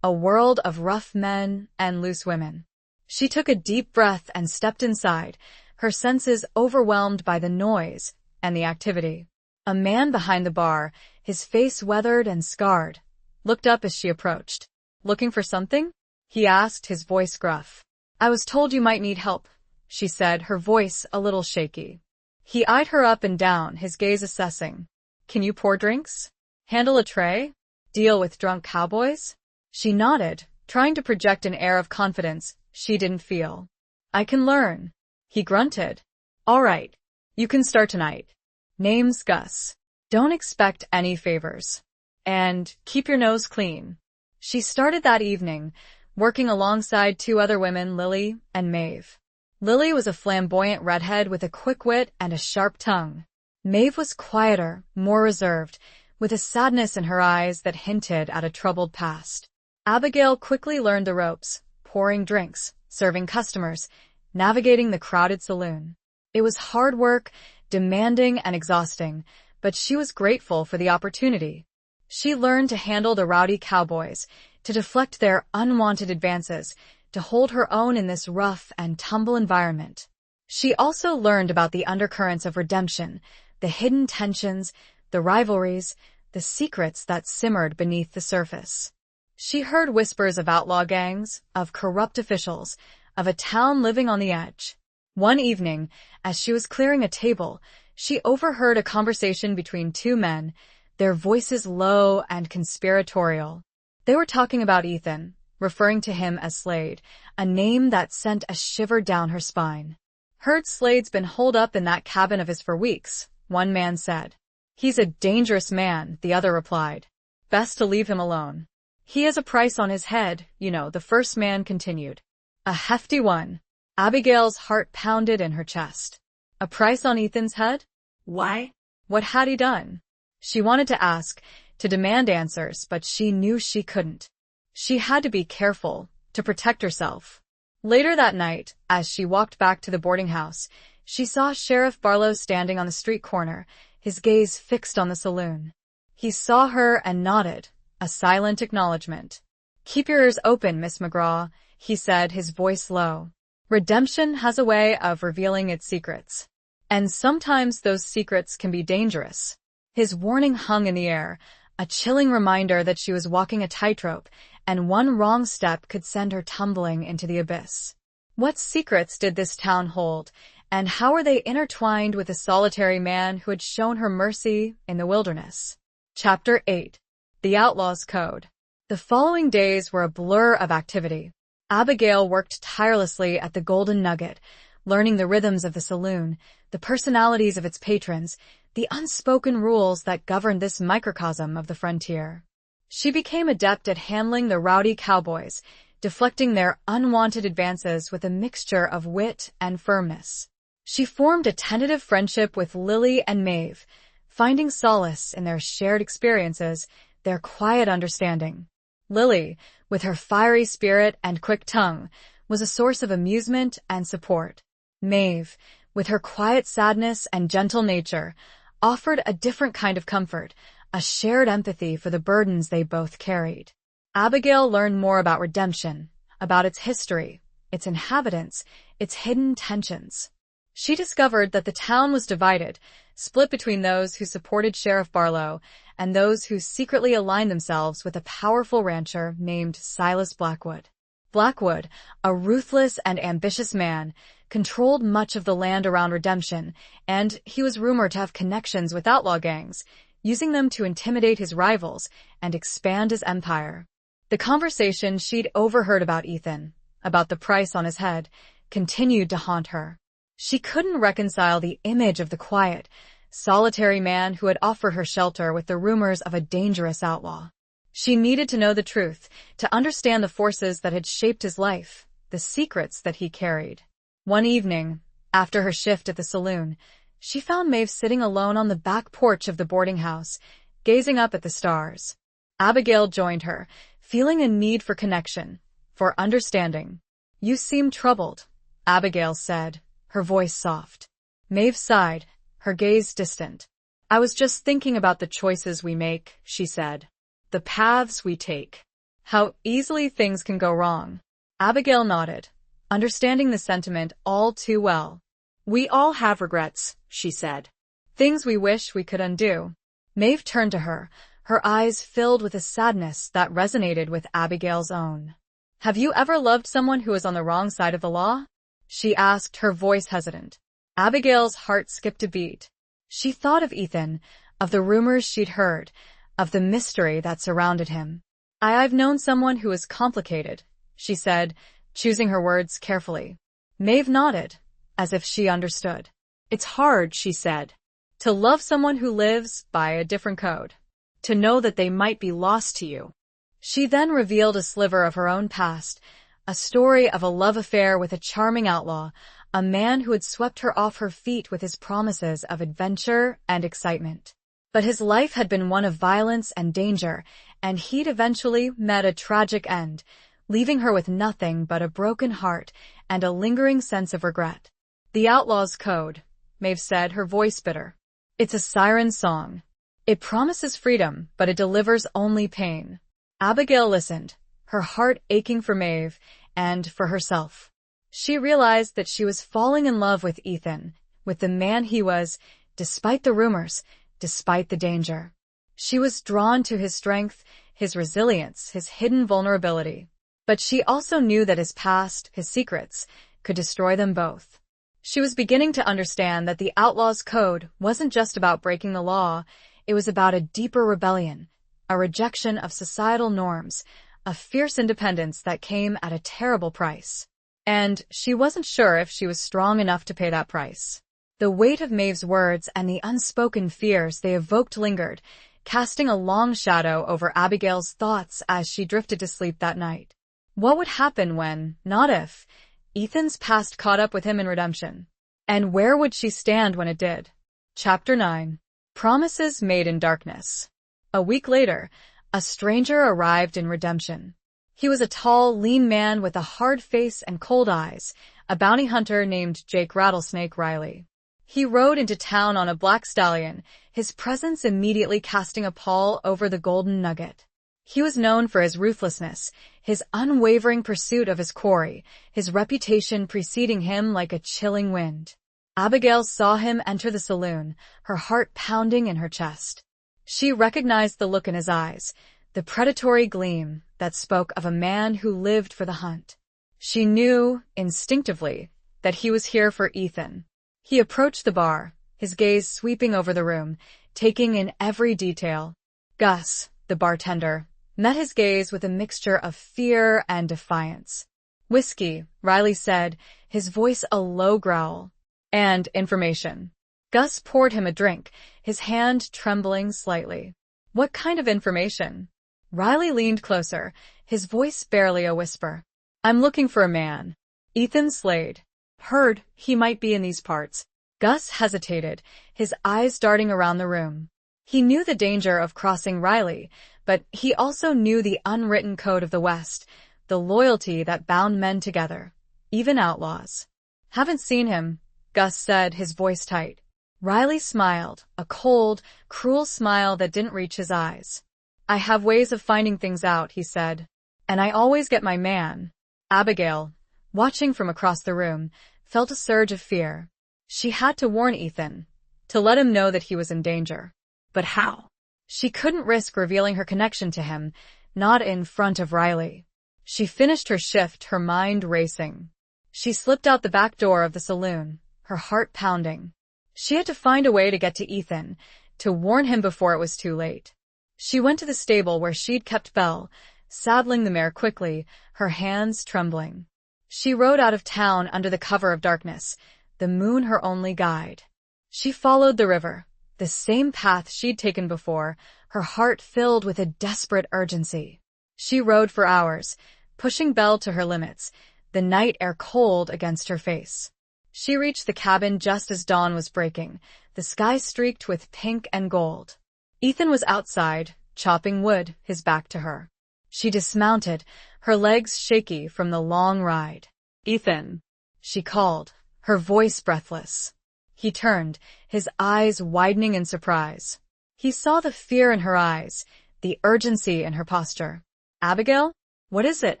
a world of rough men and loose women. She took a deep breath and stepped inside, her senses overwhelmed by the noise and the activity. A man behind the bar, his face weathered and scarred, looked up as she approached. "Looking for something?" he asked, his voice gruff. "I was told you might need help," she said, her voice a little shaky. He eyed her up and down, his gaze assessing. "Can you pour drinks? Handle a tray? Deal with drunk cowboys?" She nodded, trying to project an air of confidence she didn't feel. "I can learn," he grunted. "All right, you can start tonight. Name's Gus. Don't expect any favors. And keep your nose clean." She started that evening, working alongside 2 other women, Lily and Maeve. Lily was a flamboyant redhead with a quick wit and a sharp tongue. Maeve was quieter, more reserved, with a sadness in her eyes that hinted at a troubled past. Abigail quickly learned the ropes, pouring drinks, serving customers, navigating the crowded saloon. It was hard work, demanding and exhausting, but she was grateful for the opportunity. She learned to handle the rowdy cowboys, to deflect their unwanted advances, to hold her own in this rough and tumble environment. She also learned about the undercurrents of redemption, the hidden tensions, the rivalries, the secrets that simmered beneath the surface. She heard whispers of outlaw gangs, of corrupt officials, of a town living on the edge. One evening, as she was clearing a table, she overheard a conversation between two men, their voices low and conspiratorial. They were talking about Ethan, referring to him as Slade, a name that sent a shiver down her spine. "Heard Slade's been holed up in that cabin of his for weeks," one man said. "He's a dangerous man," the other replied. "Best to leave him alone." "He has a price on his head, you know," the first man continued. "A hefty one." Abigail's heart pounded in her chest. A price on Ethan's head? Why? What had he done? She wanted to ask, to demand answers, but she knew she couldn't. She had to be careful, to protect herself. Later that night, as she walked back to the boarding house, she saw Sheriff Barlow standing on the street corner, his gaze fixed on the saloon. He saw her and nodded, a silent acknowledgement. "Keep your ears open, Miss McGraw," he said, his voice low. "Redemption has a way of revealing its secrets. And sometimes those secrets can be dangerous." His warning hung in the air, a chilling reminder that she was walking a tightrope, and one wrong step could send her tumbling into the abyss. What secrets did this town hold, and how were they intertwined with the solitary man who had shown her mercy in the wilderness? Chapter 8. The Outlaw's Code. The following days were a blur of activity. Abigail worked tirelessly at the Golden Nugget, learning the rhythms of the saloon, the personalities of its patrons, the unspoken rules that governed this microcosm of the frontier. She became adept at handling the rowdy cowboys, deflecting their unwanted advances with a mixture of wit and firmness. She formed a tentative friendship with Lily and Maeve, finding solace in their shared experiences, their quiet understanding. Lily, with her fiery spirit and quick tongue, was a source of amusement and support. Maeve, with her quiet sadness and gentle nature, offered a different kind of comfort, a shared empathy for the burdens they both carried. Abigail learned more about redemption, about its history, its inhabitants, its hidden tensions. She discovered that the town was divided, split between those who supported Sheriff Barlow and those who secretly aligned themselves with a powerful rancher named Silas Blackwood. Blackwood, a ruthless and ambitious man, controlled much of the land around Redemption, and he was rumored to have connections with outlaw gangs, using them to intimidate his rivals and expand his empire. The conversation she'd overheard about Ethan, about the price on his head, continued to haunt her. She couldn't reconcile the image of the quiet, solitary man who had offered her shelter with the rumors of a dangerous outlaw. She needed to know the truth, to understand the forces that had shaped his life, the secrets that he carried. One evening, after her shift at the saloon, she found Maeve sitting alone on the back porch of the boarding house, gazing up at the stars. Abigail joined her, feeling a need for connection, for understanding. "You seem troubled," Abigail said, her voice soft. Maeve sighed, her gaze distant. "I was just thinking about the choices we make," she said. "The paths we take. How easily things can go wrong." Abigail nodded, understanding the sentiment all too well. "We all have regrets," she said. "Things we wish we could undo." Maeve turned to her, her eyes filled with a sadness that resonated with Abigail's own. "Have you ever loved someone who was on the wrong side of the law?" she asked, her voice hesitant. Abigail's heart skipped a beat. She thought of Ethan, of the rumors she'd heard, of the mystery that surrounded him. I've known someone who is complicated," she said, choosing her words carefully. Maeve nodded, as if she understood. "It's hard," she said, "to love someone who lives by a different code, to know that they might be lost to you." She then revealed a sliver of her own past, a story of a love affair with a charming outlaw, a man who had swept her off her feet with his promises of adventure and excitement. But his life had been one of violence and danger, and he'd eventually met a tragic end, leaving her with nothing but a broken heart and a lingering sense of regret. "The Outlaw's Code," Maeve said, her voice bitter. "It's a siren song. It promises freedom, but it delivers only pain." Abigail listened, her heart aching for Maeve and for herself. She realized that she was falling in love with Ethan, with the man he was, despite the rumors, despite the danger. She was drawn to his strength, his resilience, his hidden vulnerability. But she also knew that his past, his secrets, could destroy them both. She was beginning to understand that the outlaw's code wasn't just about breaking the law, it was about a deeper rebellion, a rejection of societal norms, a fierce independence that came at a terrible price. And she wasn't sure if she was strong enough to pay that price. The weight of Maeve's words and the unspoken fears they evoked lingered, casting a long shadow over Abigail's thoughts as she drifted to sleep that night. What would happen when, not if, Ethan's past caught up with him in redemption? And where would she stand when it did? Chapter 9. Promises Made in Darkness. A week later, a stranger arrived in Redemption. He was a tall, lean man with a hard face and cold eyes, a bounty hunter named Jake Rattlesnake Riley. He rode into town on a black stallion, his presence immediately casting a pall over the golden nugget. He was known for his ruthlessness, his unwavering pursuit of his quarry, his reputation preceding him like a chilling wind. Abigail saw him enter the saloon, her heart pounding in her chest. She recognized the look in his eyes, the predatory gleam that spoke of a man who lived for the hunt. She knew, instinctively, that he was here for Ethan. He approached the bar, his gaze sweeping over the room, taking in every detail. Gus, the bartender, met his gaze with a mixture of fear and defiance. "Whiskey," Riley said, his voice a low growl. "And information." Gus poured him a drink, his hand trembling slightly. "What kind of information?" Riley leaned closer, his voice barely a whisper. "I'm looking for a man. Ethan Slade. Heard he might be in these parts." Gus hesitated, his eyes darting around the room. He knew the danger of crossing Riley, but he also knew the unwritten code of the West, the loyalty that bound men together, even outlaws. "Haven't seen him," Gus said, his voice tight. Riley smiled, a cold, cruel smile that didn't reach his eyes. "I have ways of finding things out," he said. "And I always get my man." Abigail, watching from across the room, felt a surge of fear. She had to warn Ethan, to let him know that he was in danger. But how? She couldn't risk revealing her connection to him, not in front of Riley. She finished her shift, her mind racing. She slipped out the back door of the saloon, her heart pounding. She had to find a way to get to Ethan, to warn him before it was too late. She went to the stable where she'd kept Belle, saddling the mare quickly, her hands trembling. She rode out of town under the cover of darkness, the moon her only guide. She followed the river, the same path she'd taken before, her heart filled with a desperate urgency. She rode for hours, pushing Belle to her limits, the night air cold against her face. She reached the cabin just as dawn was breaking, the sky streaked with pink and gold. Ethan was outside, chopping wood, his back to her. She dismounted, her legs shaky from the long ride. "Ethan," she called, her voice breathless. He turned, his eyes widening in surprise. He saw the fear in her eyes, the urgency in her posture. "Abigail? What is it?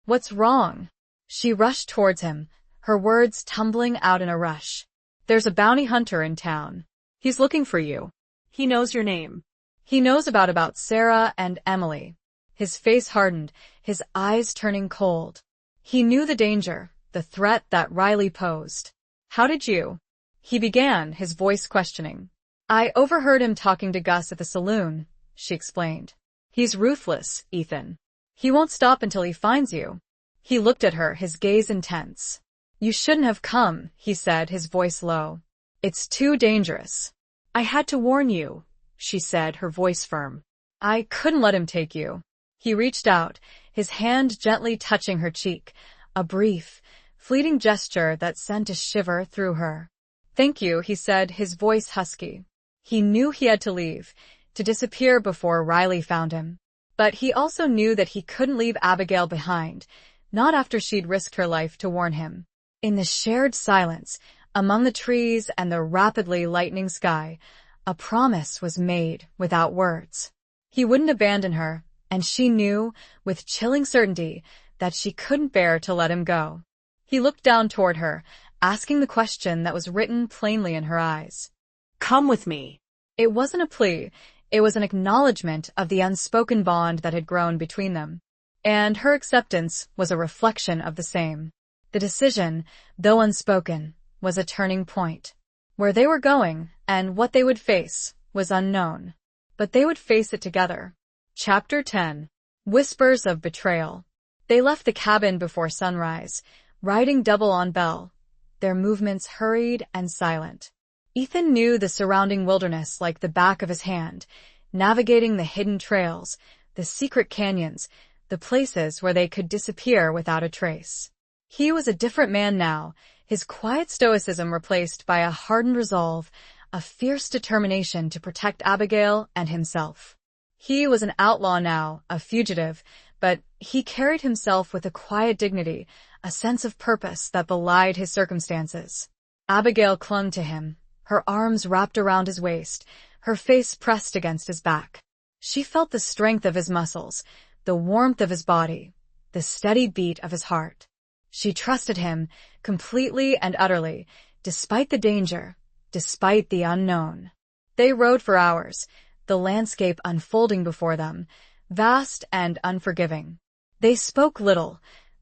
What's wrong?" She rushed towards him, her words tumbling out in a rush. "There's a bounty hunter in town. He's looking for you. He knows your name. He knows about Sarah and Emily." His face hardened, his eyes turning cold. He knew the danger, the threat that Riley posed. "How did you?" He began, his voice questioning. "I overheard him talking to Gus at the saloon," she explained. "He's ruthless, Ethan. He won't stop until he finds you." He looked at her, his gaze intense. "You shouldn't have come," he said, his voice low. "It's too dangerous." "I had to warn you," she said, her voice firm. "I couldn't let him take you." He reached out, his hand gently touching her cheek, a brief, fleeting gesture that sent a shiver through her. "Thank you," he said, his voice husky. He knew he had to leave, to disappear before Riley found him. But he also knew that he couldn't leave Abigail behind, not after she'd risked her life to warn him. In the shared silence, among the trees and the rapidly lightening sky, a promise was made without words. He wouldn't abandon her, and she knew, with chilling certainty, that she couldn't bear to let him go. He looked down toward her, asking the question that was written plainly in her eyes. "Come with me." It wasn't a plea, it was an acknowledgement of the unspoken bond that had grown between them. And her acceptance was a reflection of the same. The decision, though unspoken, was a turning point. Where they were going and what they would face was unknown. But they would face it together. Chapter 10. Whispers of Betrayal. They left the cabin before sunrise, riding double on Belle, their movements hurried and silent. Ethan knew the surrounding wilderness like the back of his hand, navigating the hidden trails, the secret canyons, the places where they could disappear without a trace. He was a different man now, his quiet stoicism replaced by a hardened resolve, a fierce determination to protect Abigail and himself. He was an outlaw now, a fugitive, but he carried himself with a quiet dignity, a sense of purpose that belied his circumstances. Abigail clung to him, her arms wrapped around his waist, her face pressed against his back. She felt the strength of his muscles, the warmth of his body, the steady beat of his heart. She trusted him completely and utterly, despite the danger, despite the unknown. They rode for hours, the landscape unfolding before them, vast and unforgiving. They spoke little,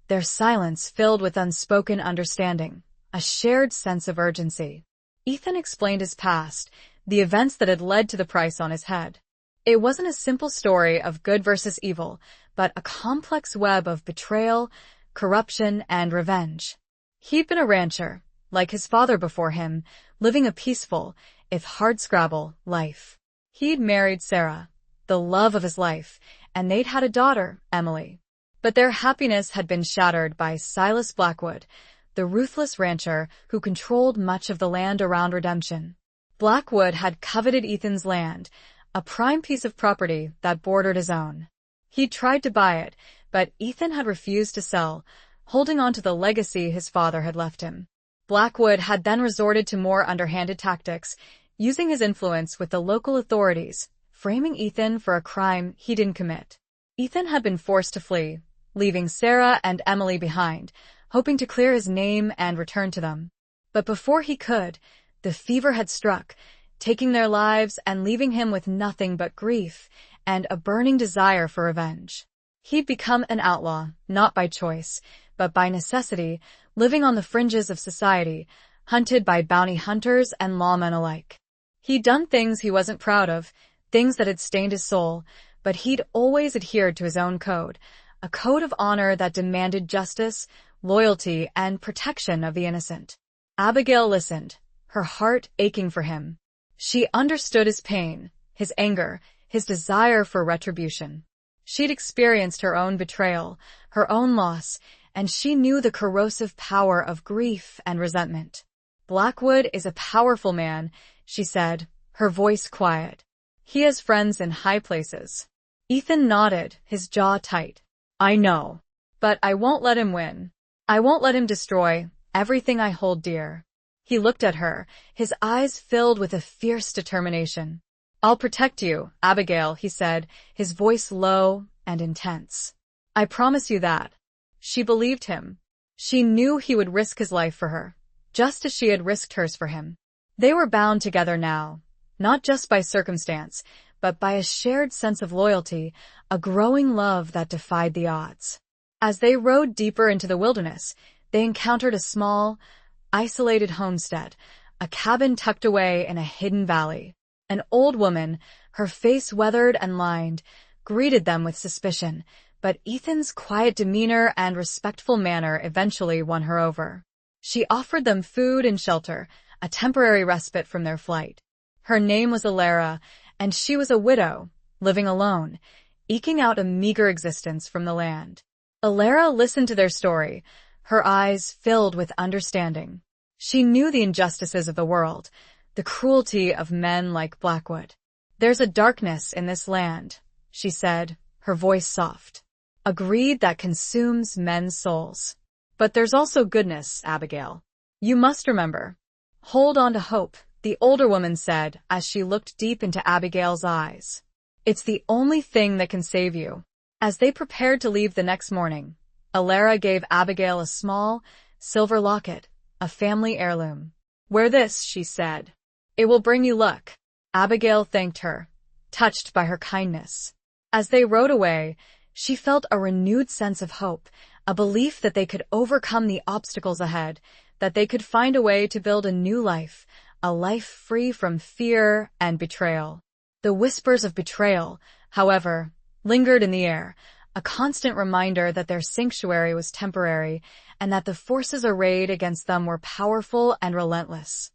their silence filled with unspoken understanding, a shared sense of urgency. Ethan explained his past, the events that had led to the price on his head. It wasn't a simple story of good versus evil, but a complex web of betrayal, corruption, and revenge. He'd been a rancher, like his father before him, living a peaceful, if hardscrabble, life. He'd married Sarah, the love of his life, and they'd had a daughter, Emily. But their happiness had been shattered by Silas Blackwood, the ruthless rancher who controlled much of the land around Redemption. Blackwood had coveted Ethan's land, a prime piece of property that bordered his own. He'd tried to buy it, but Ethan had refused to sell, holding on to the legacy his father had left him. Blackwood had then resorted to more underhanded tactics, using his influence with the local authorities, framing Ethan for a crime he didn't commit. Ethan had been forced to flee, leaving Sarah and Emily behind, hoping to clear his name and return to them. But before he could, the fever had struck, taking their lives and leaving him with nothing but grief and a burning desire for revenge. He'd become an outlaw, not by choice, but by necessity, living on the fringes of society, hunted by bounty hunters and lawmen alike. He'd done things he wasn't proud of, things that had stained his soul, but he'd always adhered to his own code, a code of honor that demanded justice, loyalty, and protection of the innocent. Abigail listened, her heart aching for him. She understood his pain, his anger, his desire for retribution. She'd experienced her own betrayal, her own loss, and she knew the corrosive power of grief and resentment. Blackwood is a powerful man, she said, her voice quiet. He has friends in high places. Ethan nodded, his jaw tight. I know. But I won't let him win. I won't let him destroy everything I hold dear. He looked at her, his eyes filled with a fierce determination. I'll protect you, Abigail, he said, his voice low and intense. I promise you that. She believed him. She knew he would risk his life for her, just as she had risked hers for him. They were bound together now, not just by circumstance, but by a shared sense of loyalty, a growing love that defied the odds. As they rode deeper into the wilderness, they encountered a small, isolated homestead, a cabin tucked away in a hidden valley. An old woman, her face weathered and lined, greeted them with suspicion, but Ethan's quiet demeanor and respectful manner eventually won her over. She offered them food and shelter, a temporary respite from their flight. Her name was Alara, and she was a widow, living alone, eking out a meager existence from the land. Alara listened to their story, her eyes filled with understanding. She knew the injustices of the world, the cruelty of men like Blackwood. There's a darkness in this land, she said, her voice soft. A greed that consumes men's souls. But there's also goodness, Abigail. You must remember. Hold on to hope, the older woman said as she looked deep into Abigail's eyes. It's the only thing that can save you. As they prepared to leave the next morning, Alara gave Abigail a small, silver locket, a family heirloom. Wear this, she said. It will bring you luck. Abigail thanked her, touched by her kindness. As they rode away, she felt a renewed sense of hope, a belief that they could overcome the obstacles ahead, that they could find a way to build a new life, a life free from fear and betrayal. The whispers of betrayal, however, lingered in the air, a constant reminder that their sanctuary was temporary and that the forces arrayed against them were powerful and relentless.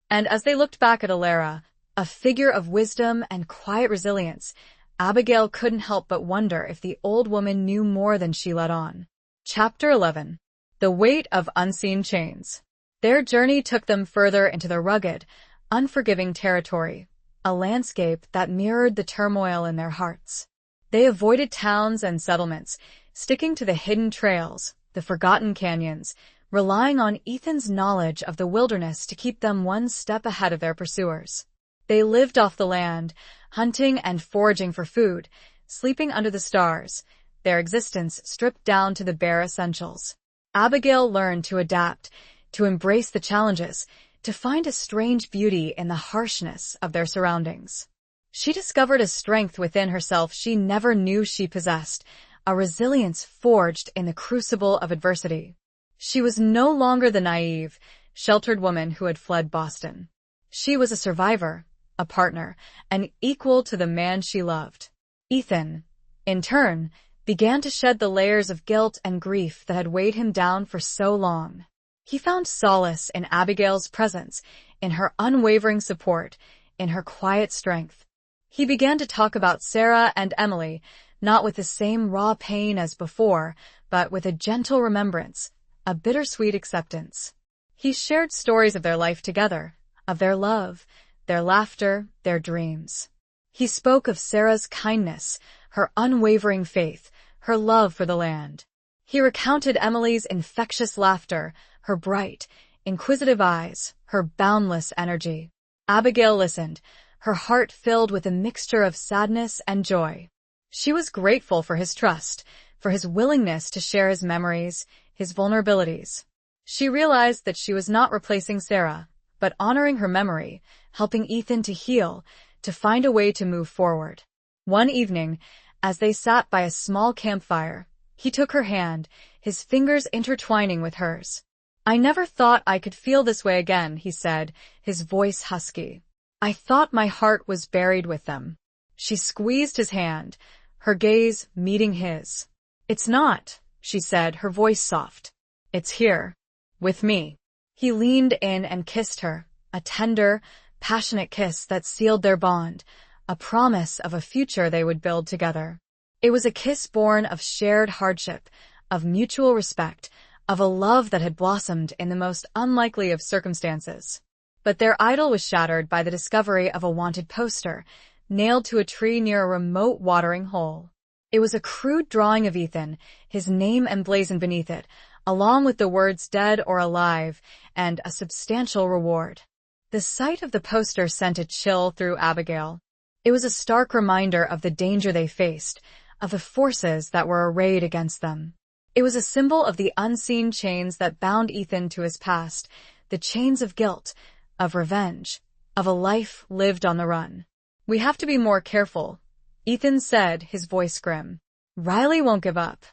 And as they looked back at Alara, a figure of wisdom and quiet resilience, Abigail couldn't help but wonder if the old woman knew more than she let on. Chapter 11. The Weight of Unseen Chains. Their journey took them further into the rugged, unforgiving territory, a landscape that mirrored the turmoil in their hearts. They avoided towns and settlements, sticking to the hidden trails, the forgotten canyons, relying on Ethan's knowledge of the wilderness to keep them one step ahead of their pursuers. They lived off the land, hunting and foraging for food, sleeping under the stars, their existence stripped down to the bare essentials. Abigail learned to adapt, to embrace the challenges, to find a strange beauty in the harshness of their surroundings. She discovered a strength within herself she never knew she possessed, a resilience forged in the crucible of adversity. She was no longer the naive, sheltered woman who had fled Boston. She was a survivor, a partner, an equal to the man she loved. Ethan, in turn, began to shed the layers of guilt and grief that had weighed him down for so long. He found solace in Abigail's presence, in her unwavering support, in her quiet strength. He began to talk about Sarah and Emily, not with the same raw pain as before, but with a gentle remembrance, a bittersweet acceptance. He shared stories of their life together, of their love, their laughter, their dreams. He spoke of Sarah's kindness, her unwavering faith, her love for the land. He recounted Emily's infectious laughter, her bright, inquisitive eyes, her boundless energy. Abigail listened, her heart filled with a mixture of sadness and joy. She was grateful for his trust, for his willingness to share his memories, his vulnerabilities. She realized that she was not replacing Sarah, but honoring her memory, helping Ethan to heal, to find a way to move forward. One evening, as they sat by a small campfire, he took her hand, his fingers intertwining with hers. "I never thought I could feel this way again," he said, his voice husky. "I thought my heart was buried with them." She squeezed his hand, her gaze meeting his. "It's not," she said, her voice soft. "It's here. With me." He leaned in and kissed her, a tender, passionate kiss that sealed their bond, a promise of a future they would build together. It was a kiss born of shared hardship, of mutual respect, of a love that had blossomed in the most unlikely of circumstances. But their idyll was shattered by the discovery of a wanted poster, nailed to a tree near a remote watering hole. It was a crude drawing of Ethan, his name emblazoned beneath it, along with the words "dead or alive" and a substantial reward. The sight of the poster sent a chill through Abigail. It was a stark reminder of the danger they faced, of the forces that were arrayed against them. It was a symbol of the unseen chains that bound Ethan to his past, the chains of guilt, of revenge, of a life lived on the run. "We have to be more careful," Ethan said, his voice grim. "Riley won't give up.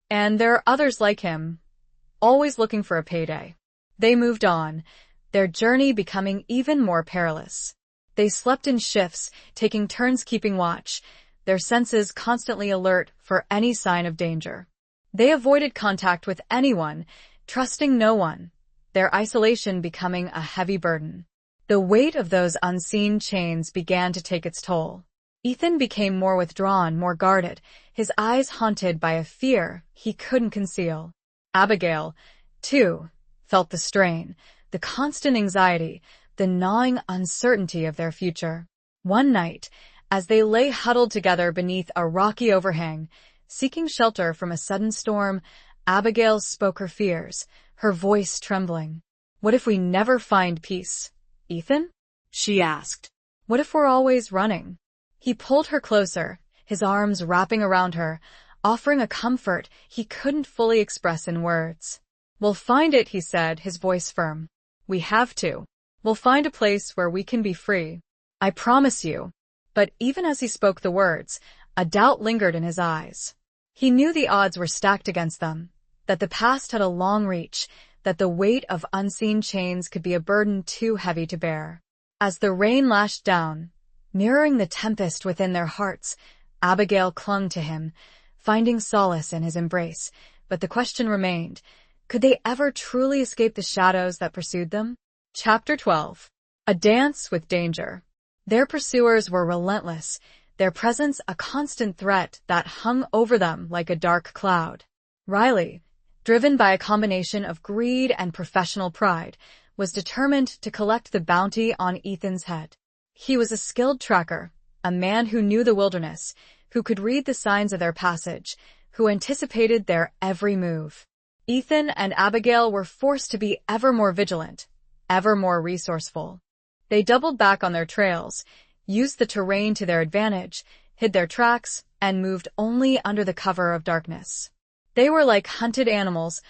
And there are others like him, always looking for a payday." They moved on, their journey becoming even more perilous. They slept in shifts, taking turns keeping watch, their senses constantly alert for any sign of danger. They avoided contact with anyone, trusting no one, their isolation becoming a heavy burden. The weight of those unseen chains began to take its toll. Ethan became more withdrawn, more guarded, his eyes haunted by a fear he couldn't conceal. Abigail, too, felt the strain, the constant anxiety, the gnawing uncertainty of their future. One night, as they lay huddled together beneath a rocky overhang, seeking shelter from a sudden storm, Abigail spoke her fears, her voice trembling. "What if we never find peace, Ethan?" she asked. "What if we're always running?" He pulled her closer, his arms wrapping around her, offering a comfort he couldn't fully express in words. "We'll find it," he said, his voice firm. "We have to. We'll find a place where we can be free. I promise you." But even as he spoke the words, a doubt lingered in his eyes. He knew the odds were stacked against them, that the past had a long reach, that the weight of unseen chains could be a burden too heavy to bear. As the rain lashed down, mirroring the tempest within their hearts, Abigail clung to him, finding solace in his embrace. But the question remained, could they ever truly escape the shadows that pursued them? Chapter 12. A Dance with Danger. Their pursuers were relentless, their presence a constant threat that hung over them like a dark cloud. Riley, driven by a combination of greed and professional pride, was determined to collect the bounty on Ethan's head. He was a skilled tracker, a man who knew the wilderness, who could read the signs of their passage, who anticipated their every move. Ethan and Abigail were forced to be ever more vigilant, ever more resourceful. They doubled back on their trails, used the terrain to their advantage, hid their tracks, and moved only under the cover of darkness. They were like hunted animals,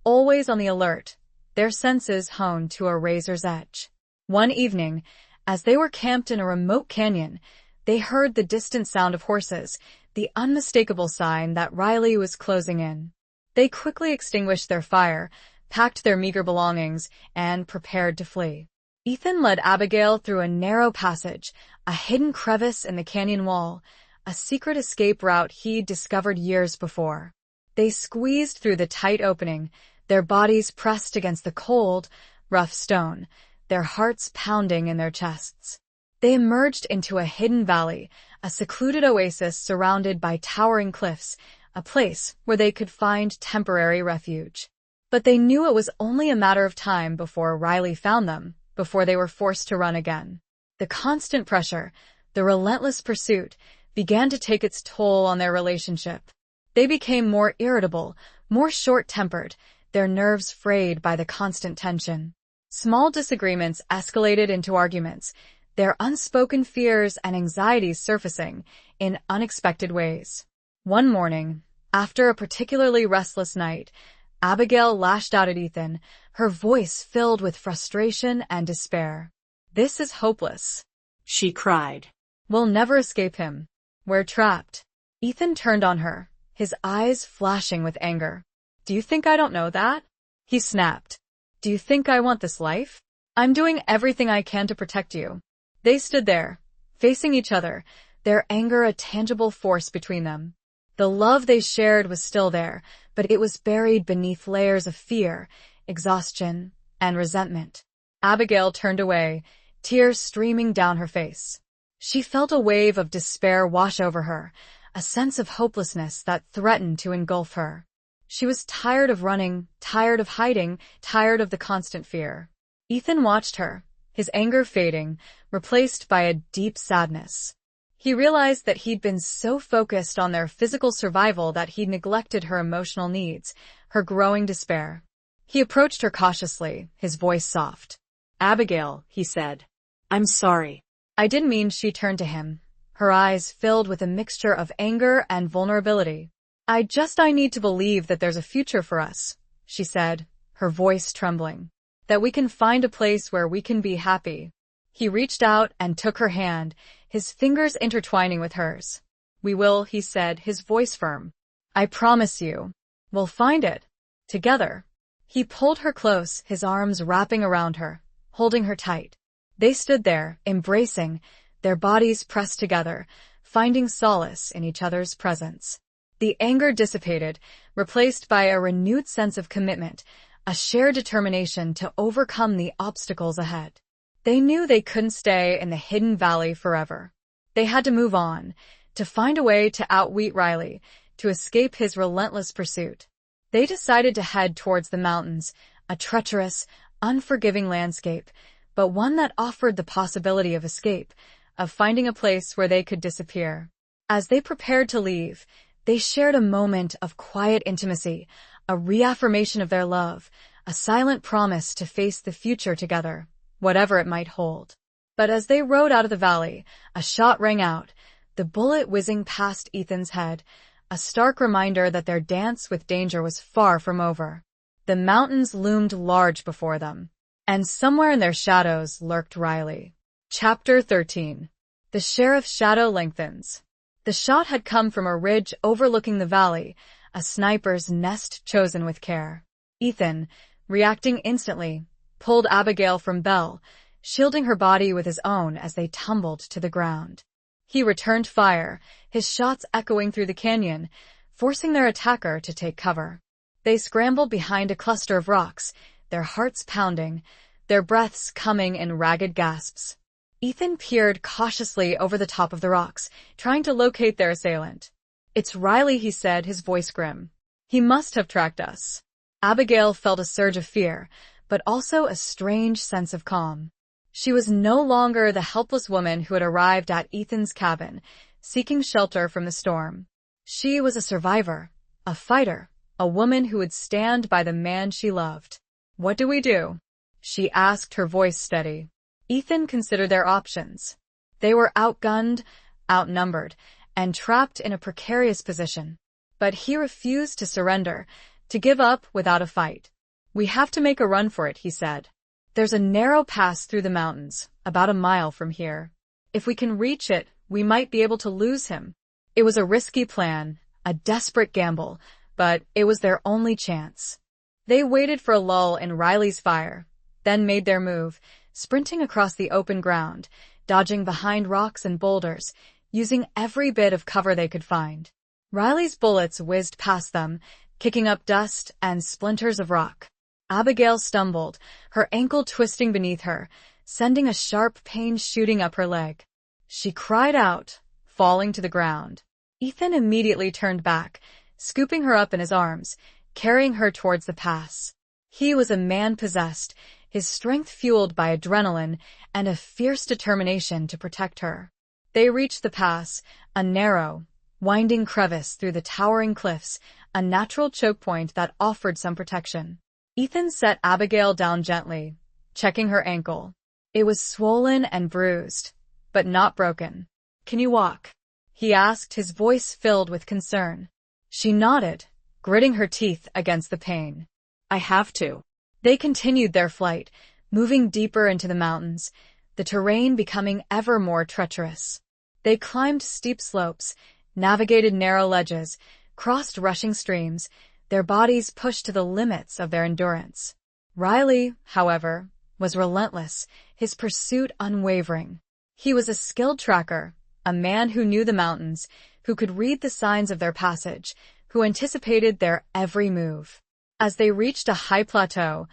always on the alert, their senses honed to a razor's edge. One evening, as they were camped in a remote canyon, they heard the distant sound of horses, the unmistakable sign that Riley was closing in. They quickly extinguished their fire, packed their meager belongings, and prepared to flee. Ethan led Abigail through a narrow passage, a hidden crevice in the canyon wall, a secret escape route he'd discovered years before. They squeezed through the tight opening, their bodies pressed against the cold, rough stone, their hearts pounding in their chests. They emerged into a hidden valley, a secluded oasis surrounded by towering cliffs, a place where they could find temporary refuge. But they knew it was only a matter of time before Riley found them, before they were forced to run again. The constant pressure, the relentless pursuit, began to take its toll on their relationship. They became more irritable, more short-tempered, their nerves frayed by the constant tension. Small disagreements escalated into arguments, their unspoken fears and anxieties surfacing in unexpected ways. One morning, after a particularly restless night, Abigail lashed out at Ethan, her voice filled with frustration and despair. "This is hopeless," she cried. "We'll never escape him. We're trapped." Ethan turned on her, his eyes flashing with anger. "Do you think I don't know that?" he snapped. "Do you think I want this life? I'm doing everything I can to protect you." They stood there, facing each other, their anger a tangible force between them. The love they shared was still there, but it was buried beneath layers of fear, exhaustion, and resentment. Abigail turned away, tears streaming down her face. She felt a wave of despair wash over her, a sense of hopelessness that threatened to engulf her. She was tired of running, tired of hiding, tired of the constant fear. Ethan watched her, his anger fading, replaced by a deep sadness. He realized that he'd been so focused on their physical survival that he'd neglected her emotional needs, her growing despair. He approached her cautiously, his voice soft. "Abigail," he said, "I'm sorry." "I didn't mean." She turned to him, her eyes filled with a mixture of anger and vulnerability. I need to believe that there's a future for us," she said, her voice trembling. "That we can find a place where we can be happy." He reached out and took her hand, his fingers intertwining with hers. "We will," he said, his voice firm. "I promise you. We'll find it. Together." He pulled her close, his arms wrapping around her, holding her tight. They stood there, embracing, their bodies pressed together, finding solace in each other's presence. The anger dissipated, replaced by a renewed sense of commitment, a shared determination to overcome the obstacles ahead. They knew they couldn't stay in the hidden valley forever. They had to move on, to find a way to outwit Riley, to escape his relentless pursuit. They decided to head towards the mountains, a treacherous, unforgiving landscape, but one that offered the possibility of escape, of finding a place where they could disappear. As they prepared to leave, they shared a moment of quiet intimacy, a reaffirmation of their love, a silent promise to face the future together, whatever it might hold. But as they rode out of the valley, a shot rang out, the bullet whizzing past Ethan's head, a stark reminder that their dance with danger was far from over. The mountains loomed large before them, and somewhere in their shadows lurked Riley. Chapter 13. The sheriff's shadow lengthens. The shot had come from a ridge overlooking the valley, a sniper's nest chosen with care. Ethan, reacting instantly, pulled Abigail from Belle, shielding her body with his own as they tumbled to the ground. He returned fire, his shots echoing through the canyon, forcing their attacker to take cover. They scrambled behind a cluster of rocks, their hearts pounding, their breaths coming in ragged gasps. Ethan peered cautiously over the top of the rocks, trying to locate their assailant. "It's Riley," he said, his voice grim. "He must have tracked us." Abigail felt a surge of fear, but also a strange sense of calm. She was no longer the helpless woman who had arrived at Ethan's cabin, seeking shelter from the storm. She was a survivor, a fighter, a woman who would stand by the man she loved. "What do we do?" she asked, her voice steady. Ethan considered their options. They were outgunned, outnumbered, and trapped in a precarious position. But he refused to surrender, to give up without a fight. "We have to make a run for it," he said. "There's a narrow pass through the mountains, about a mile from here. If we can reach it, we might be able to lose him." It was a risky plan, a desperate gamble, but it was their only chance. They waited for a lull in Riley's fire, then made their move, sprinting across the open ground, dodging behind rocks and boulders, using every bit of cover they could find. Riley's bullets whizzed past them, kicking up dust and splinters of rock. Abigail stumbled, her ankle twisting beneath her, sending a sharp pain shooting up her leg. She cried out, falling to the ground. Ethan immediately turned back, scooping her up in his arms, carrying her towards the pass. He was a man possessed, his strength fueled by adrenaline and a fierce determination to protect her. They reached the pass, a narrow, winding crevice through the towering cliffs, a natural choke point that offered some protection. Ethan set Abigail down gently, checking her ankle. It was swollen and bruised, but not broken. "Can you walk?" he asked, his voice filled with concern. She nodded, gritting her teeth against the pain. "I have to." They continued their flight, moving deeper into the mountains, the terrain becoming ever more treacherous. They climbed steep slopes, navigated narrow ledges, crossed rushing streams, their bodies pushed to the limits of their endurance. Riley, however, was relentless, his pursuit unwavering. He was a skilled tracker, a man who knew the mountains, who could read the signs of their passage, who anticipated their every move. As they reached a high plateau,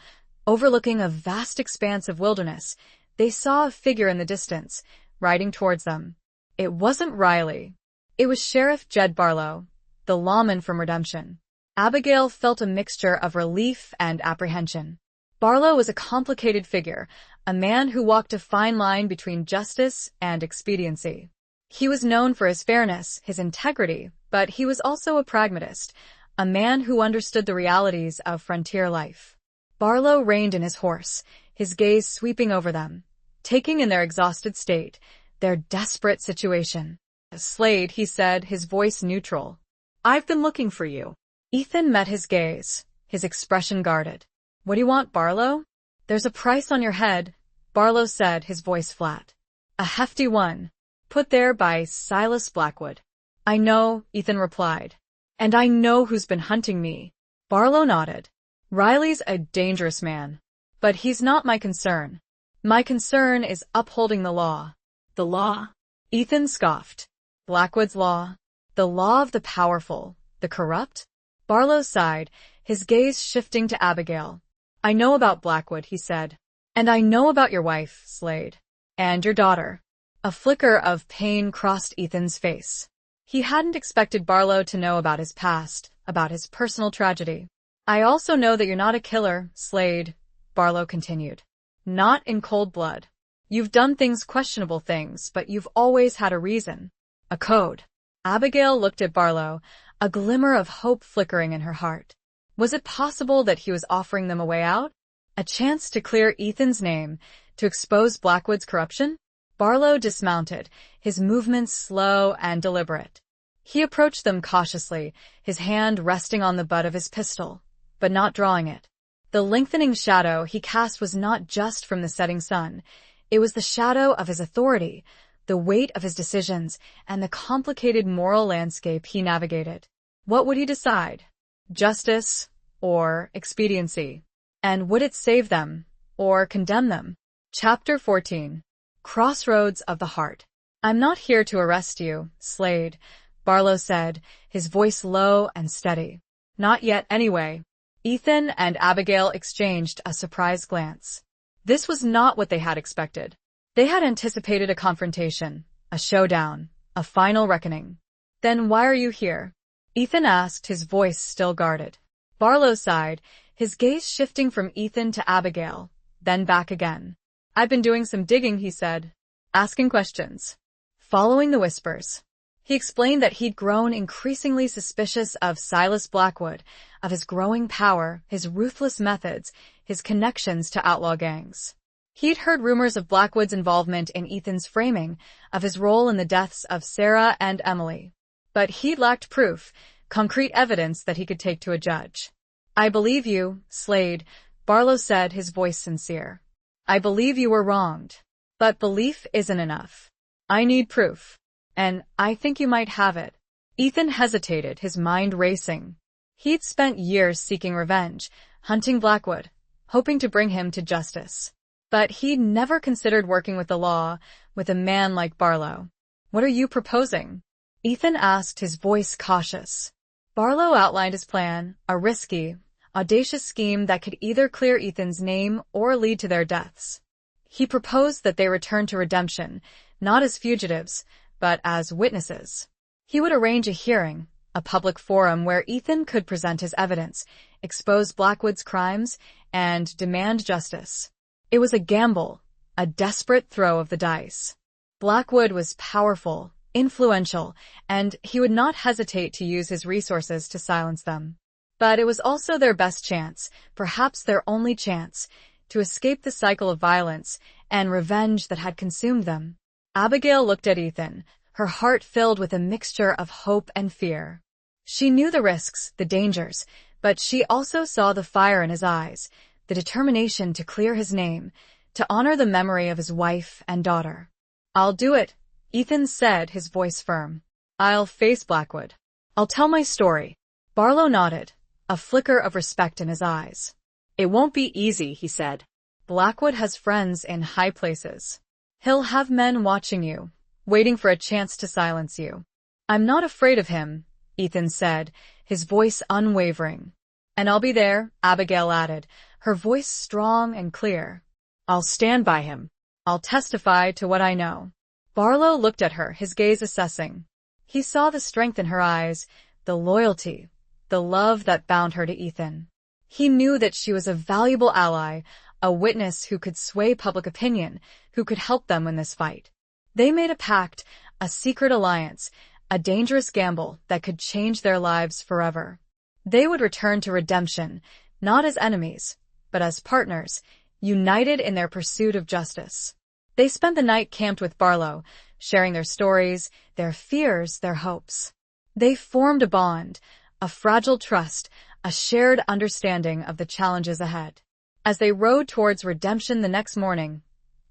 overlooking a vast expanse of wilderness, they saw a figure in the distance, riding towards them. It wasn't Riley. It was Sheriff Jed Barlow, the lawman from Redemption. Abigail felt a mixture of relief and apprehension. Barlow was a complicated figure, a man who walked a fine line between justice and expediency. He was known for his fairness, his integrity, but he was also a pragmatist, a man who understood the realities of frontier life. Barlow reined in his horse, his gaze sweeping over them, taking in their exhausted state, their desperate situation. "Slade," he said, his voice neutral. "I've been looking for you." Ethan met his gaze, his expression guarded. "What do you want, Barlow?" "There's a price on your head," Barlow said, his voice flat. "A hefty one, put there by Silas Blackwood." "I know," Ethan replied. "And I know who's been hunting me." Barlow nodded. "Riley's a dangerous man. But he's not my concern. My concern is upholding the law." "The law?" Ethan scoffed. "Blackwood's law? The law of the powerful, the corrupt?" Barlow sighed, his gaze shifting to Abigail. "I know about Blackwood," he said. "And I know about your wife, Slade. And your daughter." A flicker of pain crossed Ethan's face. He hadn't expected Barlow to know about his past, about his personal tragedy. "I also know that you're not a killer, Slade," Barlow continued. "Not in cold blood. You've done questionable things, but you've always had a reason. A code." Abigail looked at Barlow, a glimmer of hope flickering in her heart. Was it possible that he was offering them a way out? A chance to clear Ethan's name, to expose Blackwood's corruption? Barlow dismounted, his movements slow and deliberate. He approached them cautiously, his hand resting on the butt of his pistol, but not drawing it. The lengthening shadow he cast was not just from the setting sun. It was the shadow of his authority, the weight of his decisions, and the complicated moral landscape he navigated. What would he decide? Justice or expediency? And would it save them or condemn them? Chapter 14. Crossroads of the Heart. I'm not here to arrest you, Slade, Barlow said, his voice low and steady. Not yet anyway. Ethan and Abigail exchanged a surprised glance. This was not what they had expected. They had anticipated a confrontation, a showdown, a final reckoning. Then why are you here? Ethan asked, his voice still guarded. Barlow sighed, his gaze shifting from Ethan to Abigail, then back again. I've been doing some digging, he said, asking questions. Following the whispers. He explained that he'd grown increasingly suspicious of Silas Blackwood, of his growing power, his ruthless methods, his connections to outlaw gangs. He'd heard rumors of Blackwood's involvement in Ethan's framing, of his role in the deaths of Sarah and Emily. But he'd lacked proof, concrete evidence that he could take to a judge. I believe you, Slade, Barlow said, his voice sincere. I believe you were wronged. But belief isn't enough. I need proof. And I think you might have it. Ethan hesitated, his mind racing. He'd spent years seeking revenge, hunting Blackwood, hoping to bring him to justice. But he'd never considered working with the law, with a man like Barlow. What are you proposing? Ethan asked, his voice cautious. Barlow outlined his plan, a risky, audacious scheme that could either clear Ethan's name or lead to their deaths. He proposed that they return to redemption, not as fugitives, but as witnesses. He would arrange a hearing, a public forum where Ethan could present his evidence, expose Blackwood's crimes, and demand justice. It was a gamble, a desperate throw of the dice. Blackwood was powerful, influential, and he would not hesitate to use his resources to silence them. But it was also their best chance, perhaps their only chance, to escape the cycle of violence and revenge that had consumed them. Abigail looked at Ethan, her heart filled with a mixture of hope and fear. She knew the risks, the dangers, but she also saw the fire in his eyes, the determination to clear his name, to honor the memory of his wife and daughter. I'll do it, Ethan said, his voice firm. I'll face Blackwood. I'll tell my story. Barlow nodded, a flicker of respect in his eyes. It won't be easy, he said. Blackwood has friends in high places. He'll have men watching you, waiting for a chance to silence you. I'm not afraid of him, Ethan said, his voice unwavering. And I'll be there, Abigail added, her voice strong and clear. I'll stand by him. I'll testify to what I know. Barlow looked at her, his gaze assessing. He saw the strength in her eyes, the loyalty, the love that bound her to Ethan. He knew that she was a valuable ally, a witness who could sway public opinion, who could help them in this fight. They made a pact, a secret alliance, a dangerous gamble that could change their lives forever. They would return to redemption, not as enemies, but as partners, united in their pursuit of justice. They spent the night camped with Barlow, sharing their stories, their fears, their hopes. They formed a bond, a fragile trust, a shared understanding of the challenges ahead. As they rode towards redemption the next morning,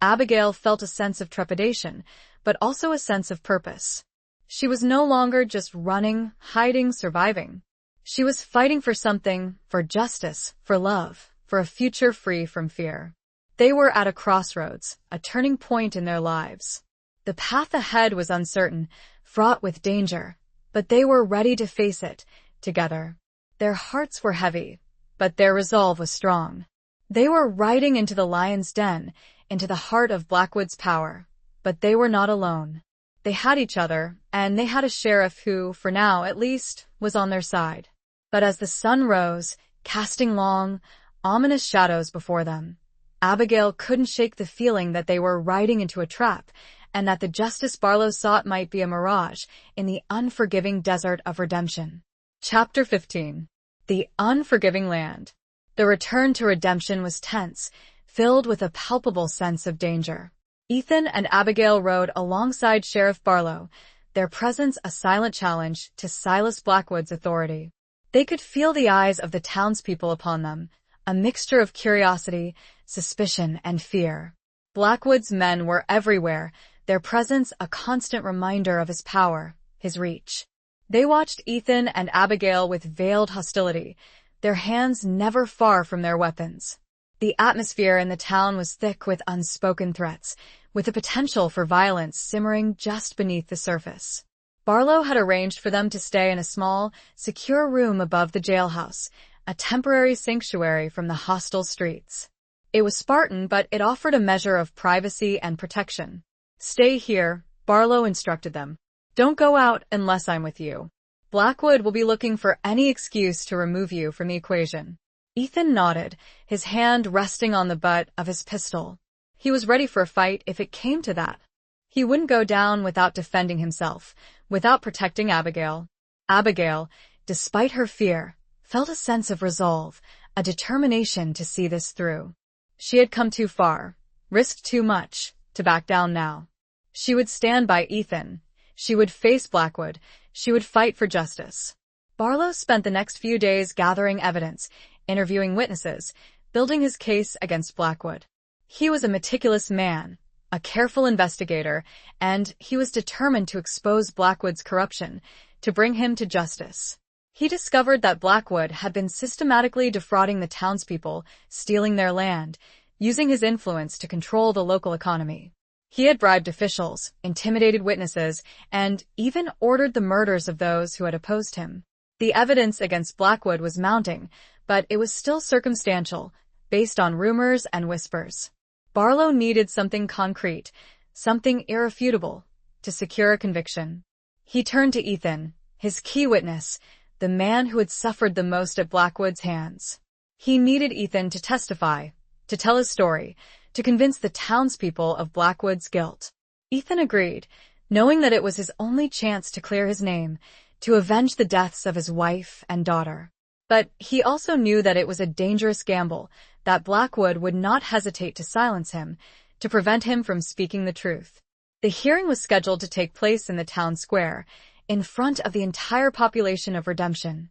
Abigail felt a sense of trepidation, but also a sense of purpose. She was no longer just running, hiding, surviving. She was fighting for something, for justice, for love, for a future free from fear. They were at a crossroads, a turning point in their lives. The path ahead was uncertain, fraught with danger, but they were ready to face it, together. Their hearts were heavy, but their resolve was strong. They were riding into the lion's den, into the heart of Blackwood's power, but they were not alone. They had each other, and they had a sheriff who, for now at least, was on their side. But as the sun rose, casting long, ominous shadows before them, Abigail couldn't shake the feeling that they were riding into a trap, and that the justice Barlow sought might be a mirage in the unforgiving desert of redemption. Chapter 15. The Unforgiving Land. The return to redemption was tense, filled with a palpable sense of danger. Ethan and Abigail rode alongside Sheriff Barlow, their presence a silent challenge to Silas Blackwood's authority. They could feel the eyes of the townspeople upon them, a mixture of curiosity, suspicion, and fear. Blackwood's men were everywhere, their presence a constant reminder of his power, his reach. They watched Ethan and Abigail with veiled hostility, their hands never far from their weapons. The atmosphere in the town was thick with unspoken threats, with the potential for violence simmering just beneath the surface. Barlow had arranged for them to stay in a small, secure room above the jailhouse, a temporary sanctuary from the hostile streets. It was Spartan, but it offered a measure of privacy and protection. "Stay here," Barlow instructed them. "Don't go out unless I'm with you. Blackwood will be looking for any excuse to remove you from the equation." Ethan nodded, his hand resting on the butt of his pistol. He was ready for a fight if it came to that. He wouldn't go down without defending himself, without protecting Abigail. Abigail, despite her fear, felt a sense of resolve, a determination to see this through. She had come too far, risked too much, to back down now. She would stand by Ethan. She would face Blackwood. She would fight for justice. Barlow spent the next few days gathering evidence, interviewing witnesses, building his case against Blackwood. He was a meticulous man, a careful investigator, and he was determined to expose Blackwood's corruption, to bring him to justice. He discovered that Blackwood had been systematically defrauding the townspeople, stealing their land, using his influence to control the local economy. He had bribed officials, intimidated witnesses, and even ordered the murders of those who had opposed him. The evidence against Blackwood was mounting, but it was still circumstantial, based on rumors and whispers. Barlow needed something concrete, something irrefutable, to secure a conviction. He turned to Ethan, his key witness, the man who had suffered the most at Blackwood's hands. He needed Ethan to testify, to tell his story, to convince the townspeople of Blackwood's guilt. Ethan agreed, knowing that it was his only chance to clear his name, to avenge the deaths of his wife and daughter. But he also knew that it was a dangerous gamble, that Blackwood would not hesitate to silence him, to prevent him from speaking the truth. The hearing was scheduled to take place in the town square, in front of the entire population of Redemption.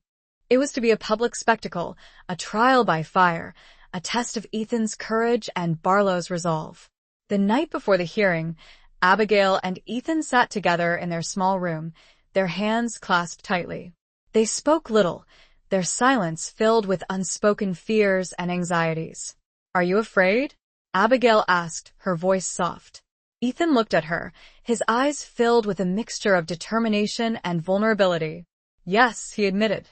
It was to be a public spectacle, a trial by fire, a test of Ethan's courage and Barlow's resolve. The night before the hearing, Abigail and Ethan sat together in their small room, their hands clasped tightly. They spoke little, their silence filled with unspoken fears and anxieties. "Are you afraid?" Abigail asked, her voice soft. Ethan looked at her, his eyes filled with a mixture of determination and vulnerability. "Yes," he admitted.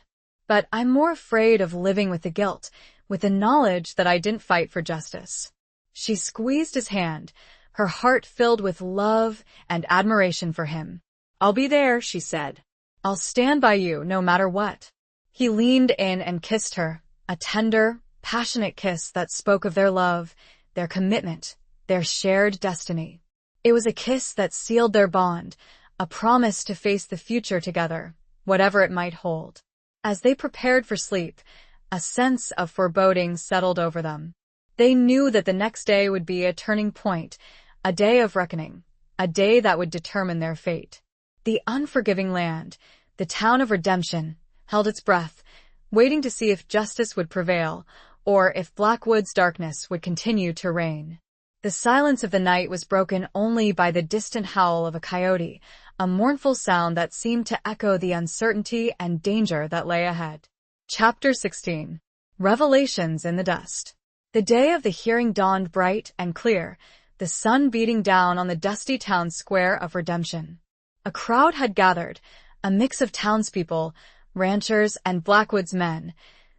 "But I'm more afraid of living with the guilt, with the knowledge that I didn't fight for justice." She squeezed his hand, her heart filled with love and admiration for him. "I'll be there," she said. "I'll stand by you no matter what." He leaned in and kissed her, a tender, passionate kiss that spoke of their love, their commitment, their shared destiny. It was a kiss that sealed their bond, a promise to face the future together, whatever it might hold. As they prepared for sleep, a sense of foreboding settled over them. They knew that the next day would be a turning point, a day of reckoning, a day that would determine their fate. The unforgiving land, the town of Redemption, held its breath, waiting to see if justice would prevail, or if Blackwood's darkness would continue to reign. The silence of the night was broken only by the distant howl of a coyote, a mournful sound that seemed to echo the uncertainty and danger that lay ahead. Chapter 16. Revelations in the Dust. The day of the hearing dawned bright and clear, the sun beating down on the dusty town square of Redemption. A crowd had gathered, a mix of townspeople, ranchers, and Blackwood's men,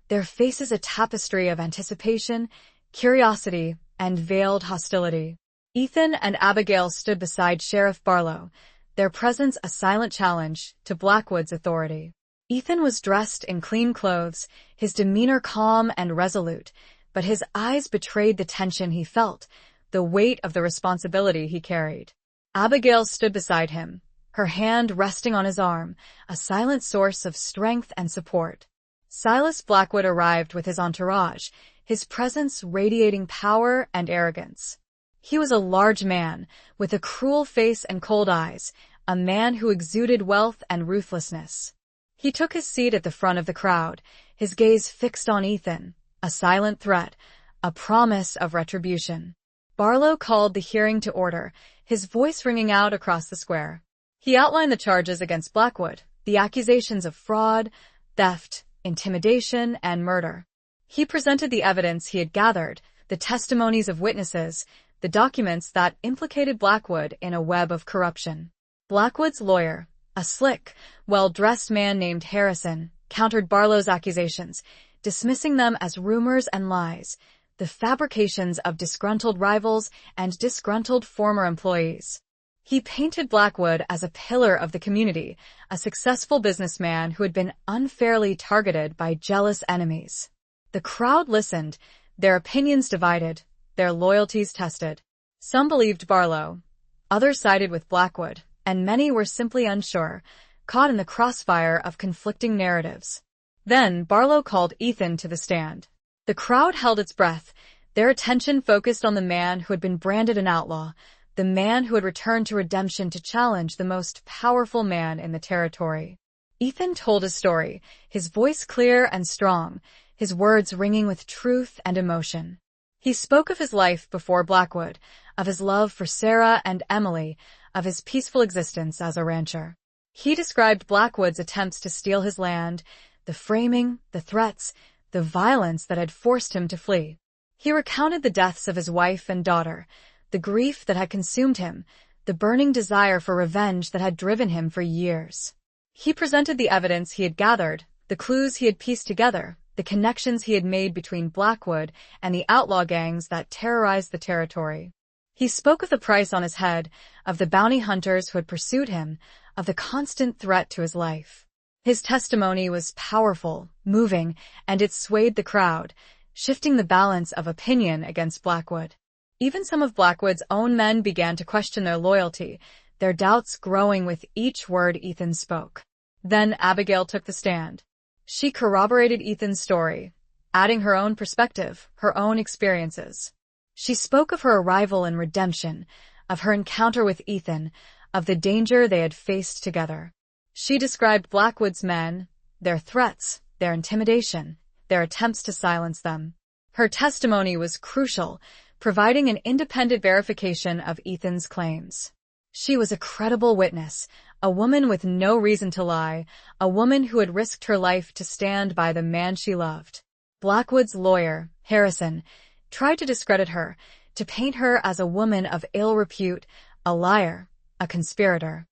their faces a tapestry of anticipation, curiosity, and veiled hostility. Ethan and Abigail stood beside Sheriff Barlow, their presence a silent challenge to Blackwood's authority. Ethan was dressed in clean clothes, his demeanor calm and resolute, but his eyes betrayed the tension he felt, the weight of the responsibility he carried. Abigail stood beside him, her hand resting on his arm, a silent source of strength and support. Silas Blackwood arrived with his entourage, his presence radiating power and arrogance. He was a large man, with a cruel face and cold eyes, a man who exuded wealth and ruthlessness. He took his seat at the front of the crowd, his gaze fixed on Ethan, a silent threat, a promise of retribution. Barlow called the hearing to order, his voice ringing out across the square. He outlined the charges against Blackwood, the accusations of fraud, theft, intimidation, and murder. He presented the evidence he had gathered, the testimonies of witnesses, the documents that implicated Blackwood in a web of corruption. Blackwood's lawyer, a slick, well-dressed man named Harrison, countered Barlow's accusations, dismissing them as rumors and lies, the fabrications of disgruntled rivals and disgruntled former employees. He painted Blackwood as a pillar of the community, a successful businessman who had been unfairly targeted by jealous enemies. The crowd listened, their opinions divided, their loyalties tested. Some believed Barlow, others sided with Blackwood, and many were simply unsure, caught in the crossfire of conflicting narratives. Then Barlow called Ethan to the stand. The crowd held its breath, their attention focused on the man who had been branded an outlaw, the man who had returned to redemption to challenge the most powerful man in the territory. Ethan told his story, his voice clear and strong, his words ringing with truth and emotion. He spoke of his life before Blackwood, of his love for Sarah and Emily, of his peaceful existence as a rancher. He described Blackwood's attempts to steal his land, the framing, the threats, the violence that had forced him to flee. He recounted the deaths of his wife and daughter, the grief that had consumed him, the burning desire for revenge that had driven him for years. He presented the evidence he had gathered, the clues he had pieced together, the connections he had made between Blackwood and the outlaw gangs that terrorized the territory. He spoke of the price on his head, of the bounty hunters who had pursued him, of the constant threat to his life. His testimony was powerful, moving, and it swayed the crowd, shifting the balance of opinion against Blackwood. Even some of Blackwood's own men began to question their loyalty, their doubts growing with each word Ethan spoke. Then Abigail took the stand. She corroborated Ethan's story, adding her own perspective, her own experiences. She spoke of her arrival and redemption, of her encounter with Ethan, of the danger they had faced together. She described Blackwood's men, their threats, their intimidation, their attempts to silence them. Her testimony was crucial, providing an independent verification of Ethan's claims. She was a credible witness, a woman with no reason to lie, a woman who had risked her life to stand by the man she loved. Blackwood's lawyer, Harrison, tried to discredit her, to paint her as a woman of ill repute, a liar, a conspirator.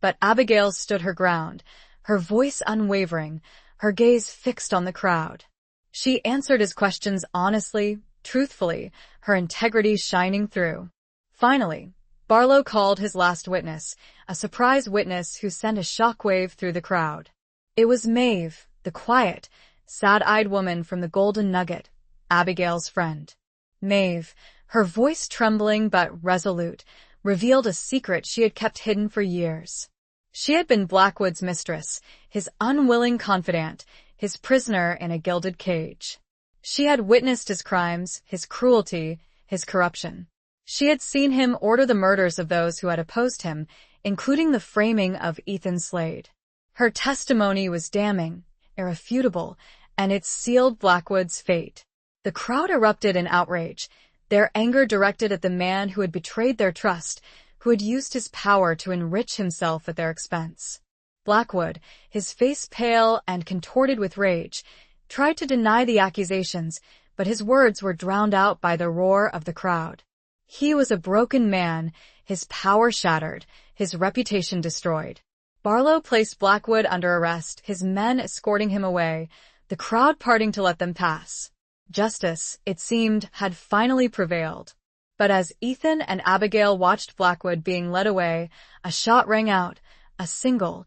But Abigail stood her ground, her voice unwavering, her gaze fixed on the crowd. She answered his questions honestly, truthfully, her integrity shining through. Finally, Barlow called his last witness, a surprise witness who sent a shockwave through the crowd. It was Maeve, the quiet, sad-eyed woman from the Golden Nugget, Abigail's friend. Maeve, her voice trembling but resolute, revealed a secret she had kept hidden for years. She had been Blackwood's mistress, his unwilling confidant, his prisoner in a gilded cage. She had witnessed his crimes, his cruelty, his corruption. She had seen him order the murders of those who had opposed him, including the framing of Ethan Slade. Her testimony was damning, irrefutable, and it sealed Blackwood's fate. The crowd erupted in outrage, their anger directed at the man who had betrayed their trust, who had used his power to enrich himself at their expense. Blackwood, his face pale and contorted with rage, tried to deny the accusations, but his words were drowned out by the roar of the crowd. He was a broken man, his power shattered, his reputation destroyed. Barlow placed Blackwood under arrest, his men escorting him away, the crowd parting to let them pass. Justice, it seemed, had finally prevailed. But as Ethan and Abigail watched Blackwood being led away, a shot rang out, a single,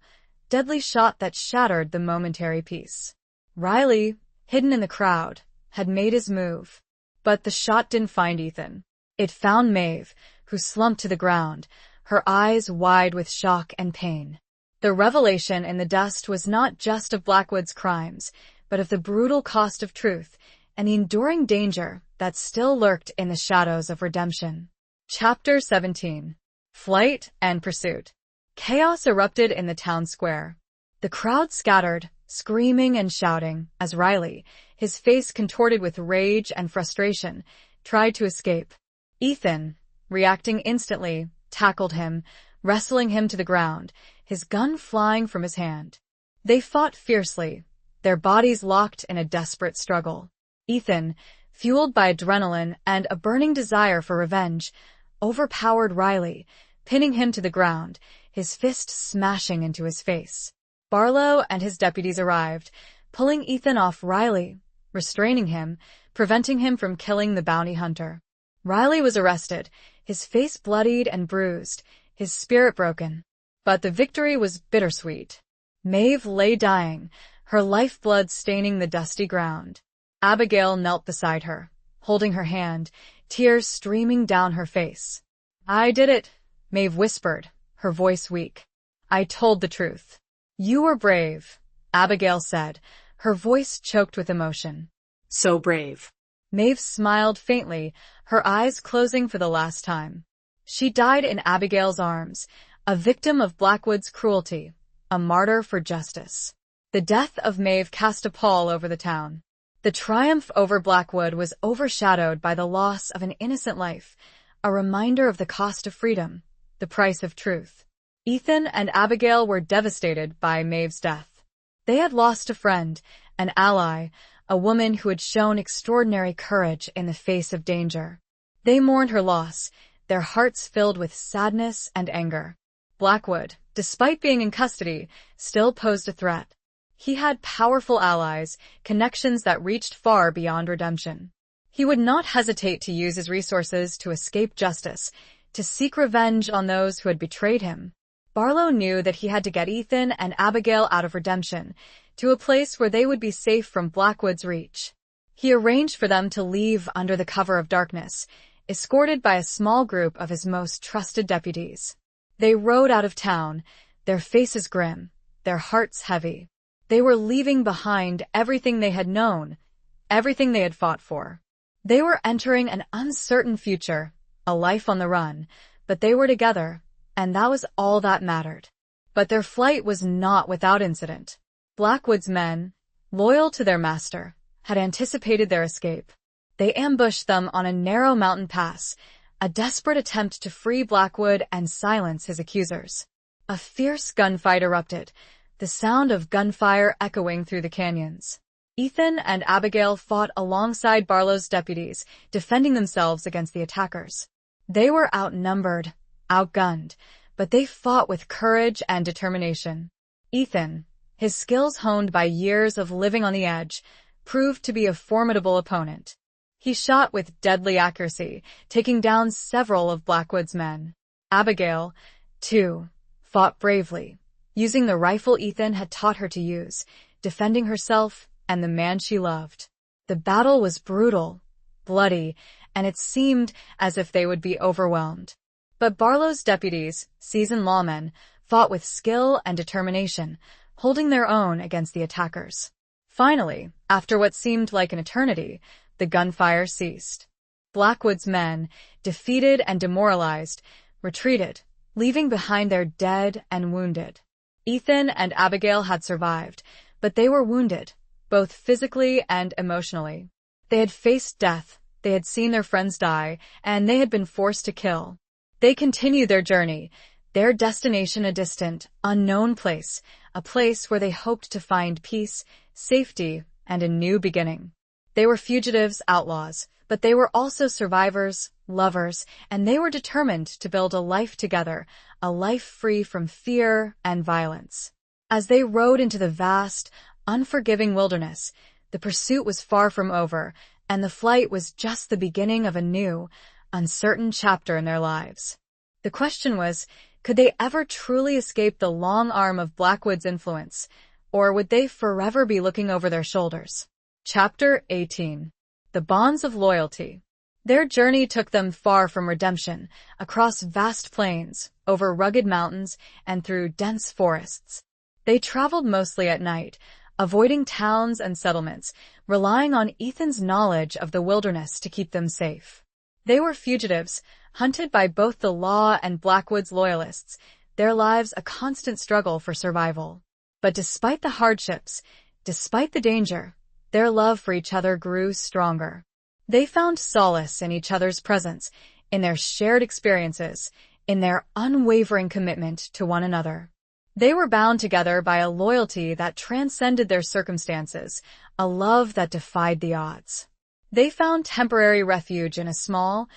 deadly shot that shattered the momentary peace. Riley, hidden in the crowd, had made his move. But the shot didn't find Ethan. It found Maeve, who slumped to the ground, her eyes wide with shock and pain. The revelation in the dust was not just of Blackwood's crimes, but of the brutal cost of truth and the enduring danger that still lurked in the shadows of redemption. Chapter 17. Flight and Pursuit. Chaos erupted in the town square. The crowd scattered, screaming and shouting, as Riley, his face contorted with rage and frustration, tried to escape. Ethan, reacting instantly, tackled him, wrestling him to the ground, his gun flying from his hand. They fought fiercely, their bodies locked in a desperate struggle. Ethan, fueled by adrenaline and a burning desire for revenge, overpowered Riley, pinning him to the ground, his fist smashing into his face. Barlow and his deputies arrived, pulling Ethan off Riley, restraining him, preventing him from killing the bounty hunter. Riley was arrested, his face bloodied and bruised, his spirit broken. But the victory was bittersweet. Maeve lay dying, her lifeblood staining the dusty ground. Abigail knelt beside her, holding her hand, tears streaming down her face. "I did it," Maeve whispered, her voice weak. "I told the truth." "You were brave," Abigail said, her voice choked with emotion. "So brave." Maeve smiled faintly, her eyes closing for the last time. She died in Abigail's arms, a victim of Blackwood's cruelty, a martyr for justice. The death of Maeve cast a pall over the town. The triumph over Blackwood was overshadowed by the loss of an innocent life, a reminder of the cost of freedom, the price of truth. Ethan and Abigail were devastated by Maeve's death. They had lost a friend, an ally, a woman who had shown extraordinary courage in the face of danger. They mourned her loss, their hearts filled with sadness and anger. Blackwood, despite being in custody, still posed a threat. He had powerful allies, connections that reached far beyond redemption. He would not hesitate to use his resources to escape justice, to seek revenge on those who had betrayed him. Barlow knew that he had to get Ethan and Abigail out of redemption, to a place where they would be safe from Blackwood's reach. He arranged for them to leave under the cover of darkness, escorted by a small group of his most trusted deputies. They rode out of town, their faces grim, their hearts heavy. They were leaving behind everything they had known, everything they had fought for. They were entering an uncertain future, a life on the run, but they were together, and that was all that mattered. But their flight was not without incident. Blackwood's men, loyal to their master, had anticipated their escape. They ambushed them on a narrow mountain pass, a desperate attempt to free Blackwood and silence his accusers. A fierce gunfight erupted, the sound of gunfire echoing through the canyons. Ethan and Abigail fought alongside Barlow's deputies, defending themselves against the attackers. They were outnumbered, outgunned, but they fought with courage and determination. Ethan, his skills honed by years of living on the edge, proved to be a formidable opponent. He shot with deadly accuracy, taking down several of Blackwood's men. Abigail, too, fought bravely, using the rifle Ethan had taught her to use, defending herself and the man she loved. The battle was brutal, bloody, and it seemed as if they would be overwhelmed. But Barlow's deputies, seasoned lawmen, fought with skill and determination, holding their own against the attackers. Finally, after what seemed like an eternity, the gunfire ceased. Blackwood's men, defeated and demoralized, retreated, leaving behind their dead and wounded. Ethan and Abigail had survived, but they were wounded, both physically and emotionally. They had faced death, they had seen their friends die, and they had been forced to kill. They continued their journey, their destination a distant, unknown place, a place where they hoped to find peace, safety, and a new beginning. They were fugitives, outlaws, but they were also survivors, lovers, and they were determined to build a life together, a life free from fear and violence. As they rode into the vast, unforgiving wilderness, the pursuit was far from over, and the flight was just the beginning of a new, uncertain chapter in their lives. The question was, could they ever truly escape the long arm of Blackwood's influence, or would they forever be looking over their shoulders? Chapter 18. The Bonds of Loyalty. Their journey took them far from redemption, across vast plains, over rugged mountains, and through dense forests. They traveled mostly at night, avoiding towns and settlements, relying on Ethan's knowledge of the wilderness to keep them safe. They were fugitives, hunted by both the law and Blackwood's loyalists, their lives a constant struggle for survival. But despite the hardships, despite the danger, their love for each other grew stronger. They found solace in each other's presence, in their shared experiences, in their unwavering commitment to one another. They were bound together by a loyalty that transcended their circumstances, a love that defied the odds. They found temporary refuge in a small,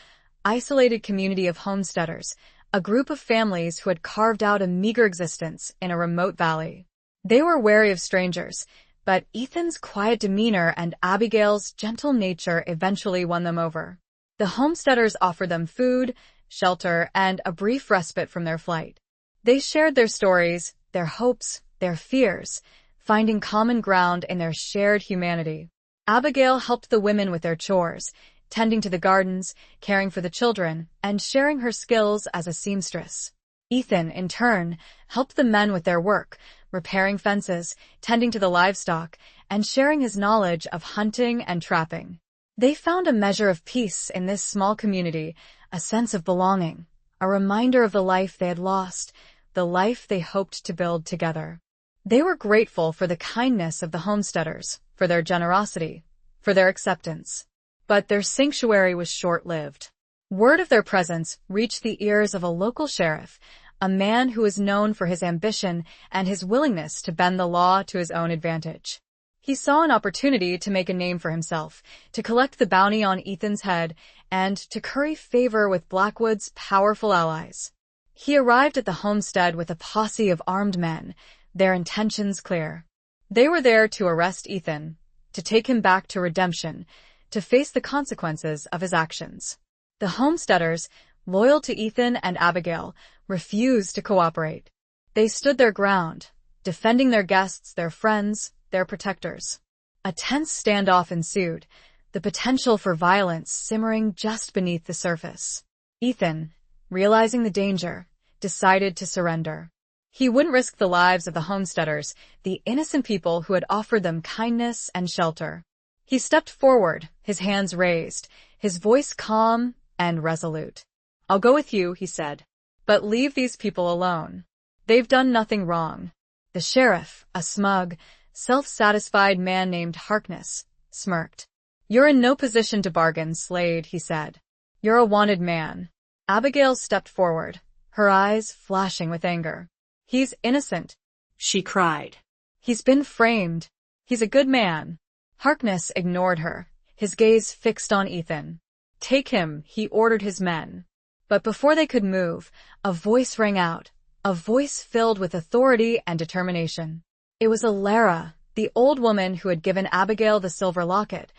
isolated community of homesteaders, a group of families who had carved out a meager existence in a remote valley. They were wary of strangers, but Ethan's quiet demeanor and Abigail's gentle nature eventually won them over. The homesteaders offered them food, shelter, and a brief respite from their flight. They shared their stories, their hopes, their fears, finding common ground in their shared humanity. Abigail helped the women with their chores, tending to the gardens, caring for the children, and sharing her skills as a seamstress. Ethan, in turn, helped the men with their work, repairing fences, tending to the livestock, and sharing his knowledge of hunting and trapping. They found a measure of peace in this small community, a sense of belonging, a reminder of the life they had lost, the life they hoped to build together. They were grateful for the kindness of the homesteaders, for their generosity, for their acceptance. But their sanctuary was short-lived. Word of their presence reached the ears of a local sheriff, a man who was known for his ambition and his willingness to bend the law to his own advantage. He saw an opportunity to make a name for himself, to collect the bounty on Ethan's head, and to curry favor with Blackwood's powerful allies. He arrived at the homestead with a posse of armed men, their intentions clear. They were there to arrest Ethan, to take him back to redemption, to face the consequences of his actions. The homesteaders, loyal to Ethan and Abigail, refused to cooperate. They stood their ground, defending their guests, their friends, their protectors. A tense standoff ensued, the potential for violence simmering just beneath the surface. Ethan, realizing the danger, decided to surrender. He wouldn't risk the lives of the homesteaders, the innocent people who had offered them kindness and shelter. He stepped forward, his hands raised, his voice calm and resolute. "I'll go with you," he said, "but leave these people alone. They've done nothing wrong." The sheriff, a smug, self-satisfied man named Harkness, smirked. "You're in no position to bargain, Slade," he said. "You're a wanted man." Abigail stepped forward, her eyes flashing with anger. "He's innocent," she cried. "He's been framed. He's a good man." Harkness ignored her, his gaze fixed on Ethan. "Take him," he ordered his men. But before they could move, a voice rang out, a voice filled with authority and determination. It was Alara, the old woman who had given Abigail the silver locket,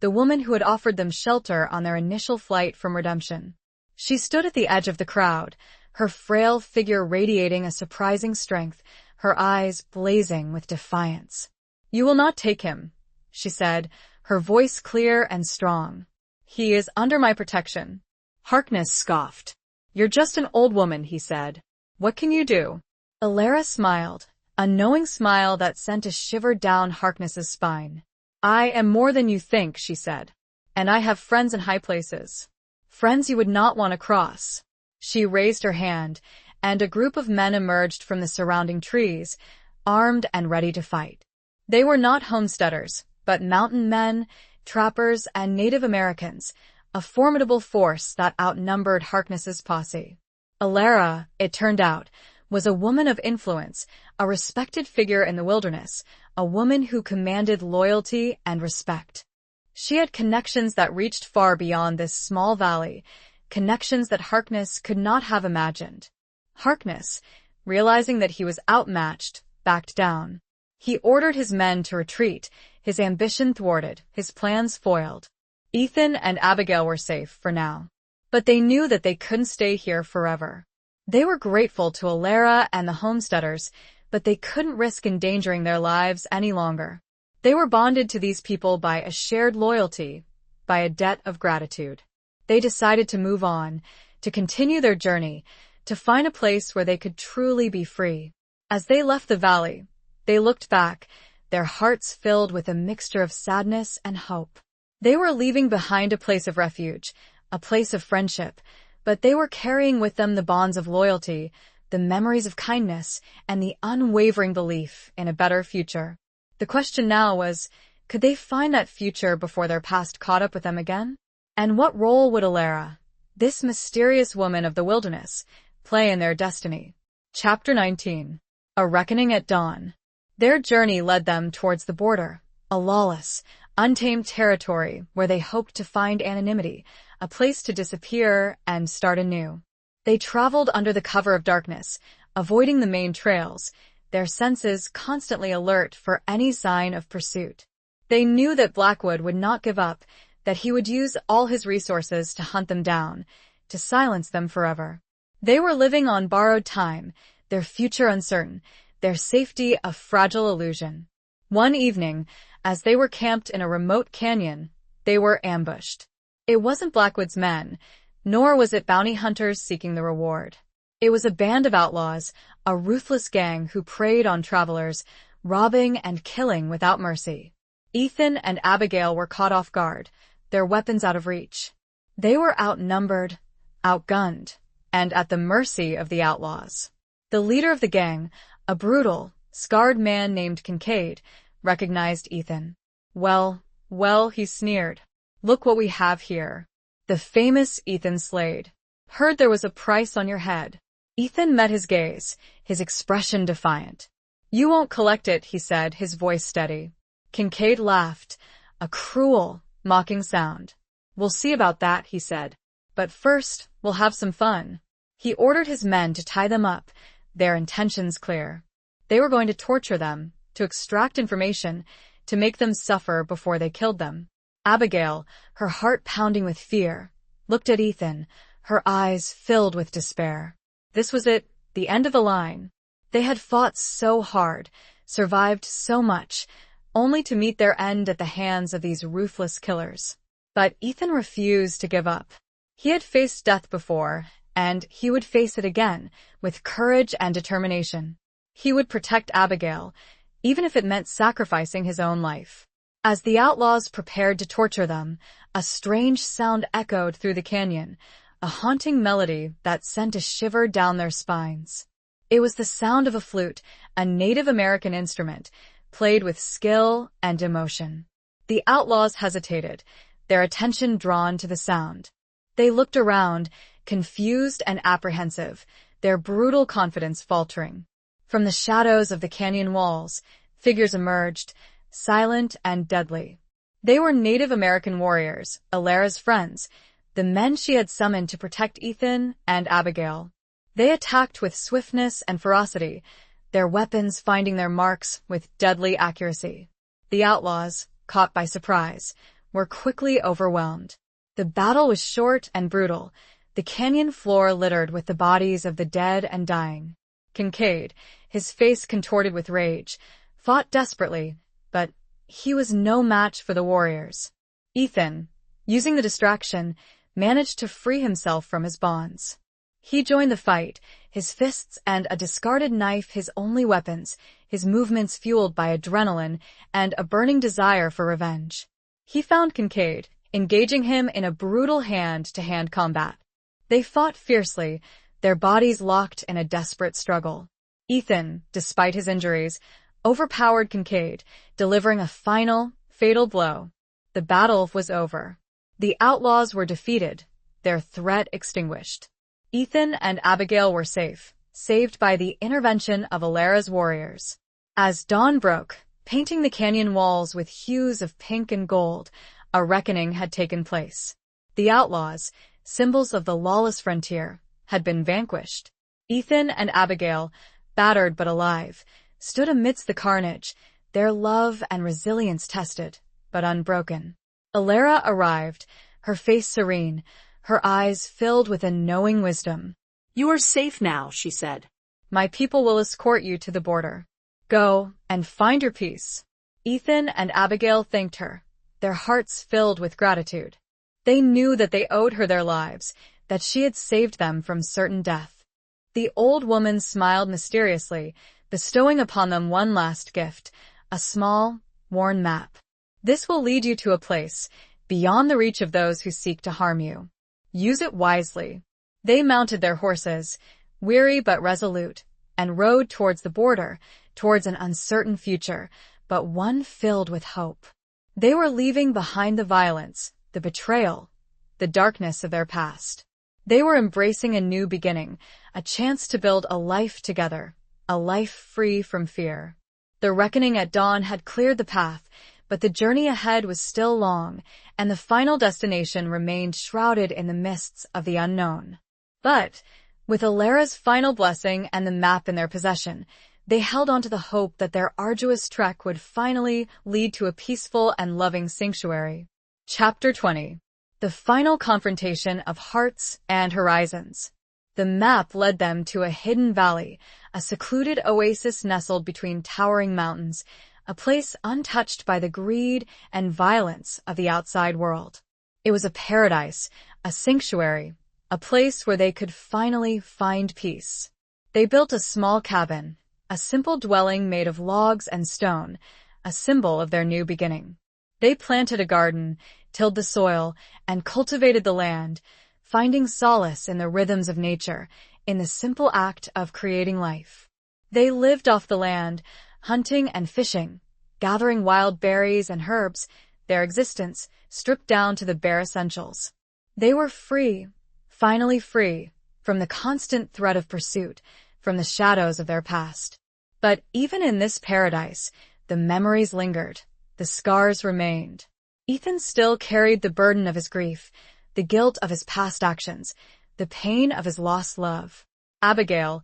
the woman who had offered them shelter on their initial flight from redemption. She stood at the edge of the crowd, her frail figure radiating a surprising strength, her eyes blazing with defiance. "You will not take him," she said, her voice clear and strong. "He is under my protection." Harkness scoffed. "You're just an old woman," he said. "What can you do?" Alara smiled, a knowing smile that sent a shiver down Harkness's spine. "I am more than you think," she said. "And I have friends in high places. Friends you would not want to cross." She raised her hand, and a group of men emerged from the surrounding trees, armed and ready to fight. They were not homesteaders, but mountain men, trappers, and Native Americans, a formidable force that outnumbered Harkness's posse. Alara, it turned out, was a woman of influence, a respected figure in the wilderness, a woman who commanded loyalty and respect. She had connections that reached far beyond this small valley, connections that Harkness could not have imagined. Harkness, realizing that he was outmatched, backed down. He ordered his men to retreat, his ambition thwarted, his plans foiled. Ethan and Abigail were safe for now. But they knew that they couldn't stay here forever. They were grateful to Alara and the homesteaders, but they couldn't risk endangering their lives any longer. They were bonded to these people by a shared loyalty, by a debt of gratitude. They decided to move on, to continue their journey, to find a place where they could truly be free. As they left the valley, they looked back, their hearts filled with a mixture of sadness and hope. They were leaving behind a place of refuge, a place of friendship, but they were carrying with them the bonds of loyalty, the memories of kindness, and the unwavering belief in a better future. The question now was, could they find that future before their past caught up with them again? And what role would Alara, this mysterious woman of the wilderness, play in their destiny? Chapter 19. A reckoning at dawn. Their journey led them towards the border, a lawless, untamed territory where they hoped to find anonymity, a place to disappear and start anew. They traveled under the cover of darkness, avoiding the main trails, their senses constantly alert for any sign of pursuit. They knew that Blackwood would not give up, that he would use all his resources to hunt them down, to silence them forever. They were living on borrowed time, their future uncertain, their safety a fragile illusion. One evening, as they were camped in a remote canyon, they were ambushed. It wasn't Blackwood's men, nor was it bounty hunters seeking the reward. It was a band of outlaws, a ruthless gang who preyed on travelers, robbing and killing without mercy. Ethan and Abigail were caught off guard, their weapons out of reach. They were outnumbered, outgunned, and at the mercy of the outlaws. The leader of the gang, a brutal, scarred man named Kincaid, recognized Ethan. Well, he sneered. Look what we have here. The famous Ethan Slade. Heard there was a price on your head. Ethan met his gaze, his expression defiant. You won't collect it, he said, his voice steady. Kincaid laughed, a cruel, mocking sound. We'll see about that, he said. But first, we'll have some fun. He ordered his men to tie them up, their intentions clear. They were going to torture them, to extract information, to make them suffer before they killed them. Abigail, her heart pounding with fear, looked at Ethan, her eyes filled with despair. This was it, the end of the line. They had fought so hard, survived so much, only to meet their end at the hands of these ruthless killers. But Ethan refused to give up. He had faced death before, and he would face it again, with courage and determination. He would protect Abigail, even if it meant sacrificing his own life. As the outlaws prepared to torture them, a strange sound echoed through the canyon, a haunting melody that sent a shiver down their spines. It was the sound of a flute, a Native American instrument, played with skill and emotion. The outlaws hesitated, their attention drawn to the sound. They looked around, confused and apprehensive, their brutal confidence faltering. From the shadows of the canyon walls, figures emerged, silent and deadly. They were Native American warriors, Alara's friends, the men she had summoned to protect Ethan and Abigail. They attacked with swiftness and ferocity, their weapons finding their marks with deadly accuracy. The outlaws, caught by surprise, were quickly overwhelmed. The battle was short and brutal, the canyon floor littered with the bodies of the dead and dying. Kincaid, his face contorted with rage, fought desperately, but he was no match for the warriors. Ethan, using the distraction, managed to free himself from his bonds. He joined the fight, his fists and a discarded knife his only weapons, his movements fueled by adrenaline and a burning desire for revenge. He found Kincaid, engaging him in a brutal hand-to-hand combat. They fought fiercely, their bodies locked in a desperate struggle. Ethan, despite his injuries, overpowered Kincaid, delivering a final, fatal blow. The battle was over. The outlaws were defeated, their threat extinguished. Ethan and Abigail were safe, saved by the intervention of Alara's warriors. As dawn broke, painting the canyon walls with hues of pink and gold, a reckoning had taken place. The outlaws, symbols of the lawless frontier, had been vanquished. Ethan and Abigail, battered but alive, stood amidst the carnage, their love and resilience tested, but unbroken. Alara arrived, her face serene, her eyes filled with a knowing wisdom. You are safe now, she said. My people will escort you to the border. Go and find your peace. Ethan and Abigail thanked her, their hearts filled with gratitude. They knew that they owed her their lives, that she had saved them from certain death. The old woman smiled mysteriously, bestowing upon them one last gift, a small, worn map. This will lead you to a place, beyond the reach of those who seek to harm you. Use it wisely. They mounted their horses, weary but resolute, and rode towards the border, towards an uncertain future, but one filled with hope. They were leaving behind the violence, the betrayal, the darkness of their past. They were embracing a new beginning, a chance to build a life together, a life free from fear. The reckoning at dawn had cleared the path, but the journey ahead was still long, and the final destination remained shrouded in the mists of the unknown. But, with Alara's final blessing and the map in their possession, they held on to the hope that their arduous trek would finally lead to a peaceful and loving sanctuary. Chapter 20. The Final Confrontation of Hearts and Horizons. The map led them to a hidden valley, a secluded oasis nestled between towering mountains, a place untouched by the greed and violence of the outside world. It was a paradise, a sanctuary, a place where they could finally find peace. They built a small cabin, a simple dwelling made of logs and stone, a symbol of their new beginning. They planted a garden, tilled the soil, and cultivated the land, finding solace in the rhythms of nature, in the simple act of creating life. They lived off the land, hunting and fishing, gathering wild berries and herbs, their existence stripped down to the bare essentials. They were free, finally free, from the constant threat of pursuit, from the shadows of their past. But even in this paradise, the memories lingered, the scars remained. Ethan still carried the burden of his grief, the guilt of his past actions, the pain of his lost love. Abigail,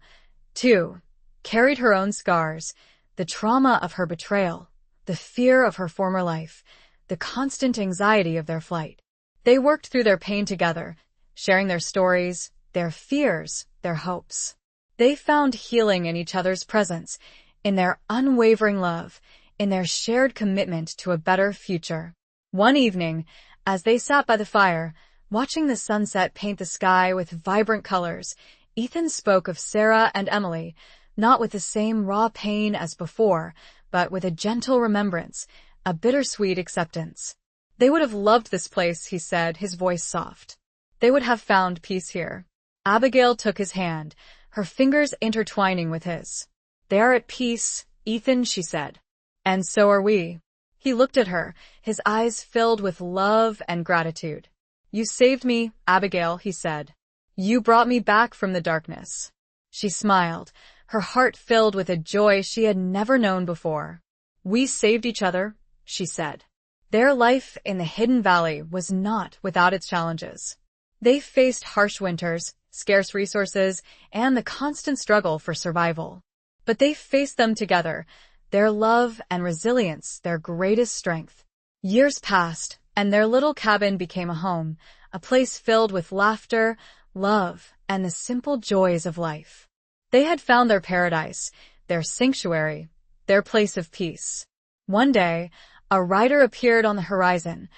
too, carried her own scars, the trauma of her betrayal, the fear of her former life, the constant anxiety of their flight. They worked through their pain together, sharing their stories, their fears, their hopes. They found healing in each other's presence, in their unwavering love, in their shared commitment to a better future. One evening, as they sat by the fire, watching the sunset paint the sky with vibrant colors, Ethan spoke of Sarah and Emily, not with the same raw pain as before, but with a gentle remembrance, a bittersweet acceptance. They would have loved this place, he said, his voice soft. They would have found peace here. Abigail took his hand, her fingers intertwining with his. They are at peace, Ethan, she said. And so are we. He looked at her, his eyes filled with love and gratitude. You saved me, Abigail, he said. You brought me back from the darkness. She smiled, her heart filled with a joy she had never known before. We saved each other, she said. Their life in the hidden valley was not without its challenges. They faced harsh winters, scarce resources, and the constant struggle for survival. But they faced them together, their love and resilience their greatest strength. Years passed, and their little cabin became a home, a place filled with laughter, love, and the simple joys of life. They had found their paradise, their sanctuary, their place of peace. One day, a rider appeared on the horizon,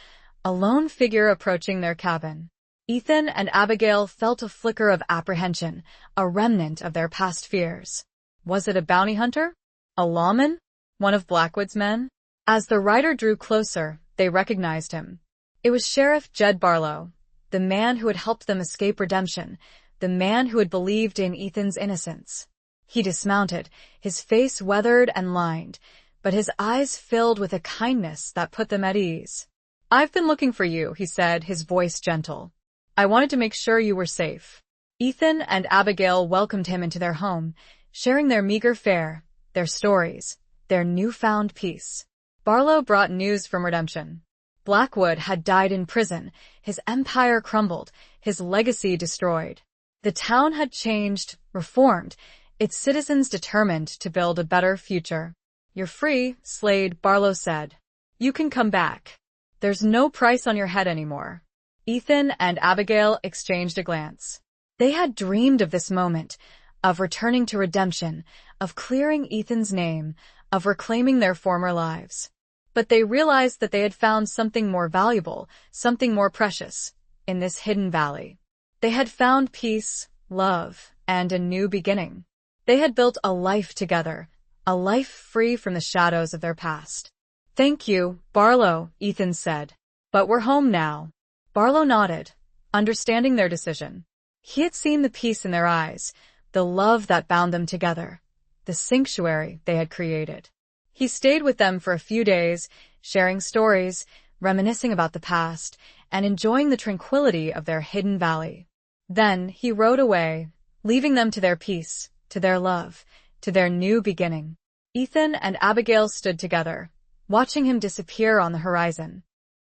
a lone figure approaching their cabin. Ethan and Abigail felt a flicker of apprehension, a remnant of their past fears. Was it a bounty hunter? A lawman? One of Blackwood's men? As the rider drew closer, they recognized him. It was Sheriff Jed Barlow, the man who had helped them escape redemption, the man who had believed in Ethan's innocence. He dismounted, his face weathered and lined, but his eyes filled with a kindness that put them at ease. I've been looking for you, he said, his voice gentle. I wanted to make sure you were safe. Ethan and Abigail welcomed him into their home, sharing their meager fare, their stories, their newfound peace. Barlow brought news from redemption. Blackwood had died in prison, his empire crumbled, his legacy destroyed. The town had changed, reformed, its citizens determined to build a better future. You're free, Slade, Barlow said. You can come back. There's no price on your head anymore. Ethan and Abigail exchanged a glance. They had dreamed of this moment, of returning to redemption, of clearing Ethan's name, of reclaiming their former lives. But they realized that they had found something more valuable, something more precious, in this hidden valley. They had found peace, love, and a new beginning. They had built a life together, a life free from the shadows of their past. Thank you, Barlow, Ethan said. But we're home now. Barlow nodded, understanding their decision. He had seen the peace in their eyes, the love that bound them together, the sanctuary they had created. He stayed with them for a few days, sharing stories, reminiscing about the past, and enjoying the tranquility of their hidden valley. Then he rode away, leaving them to their peace, to their love, to their new beginning. Ethan and Abigail stood together, watching him disappear on the horizon.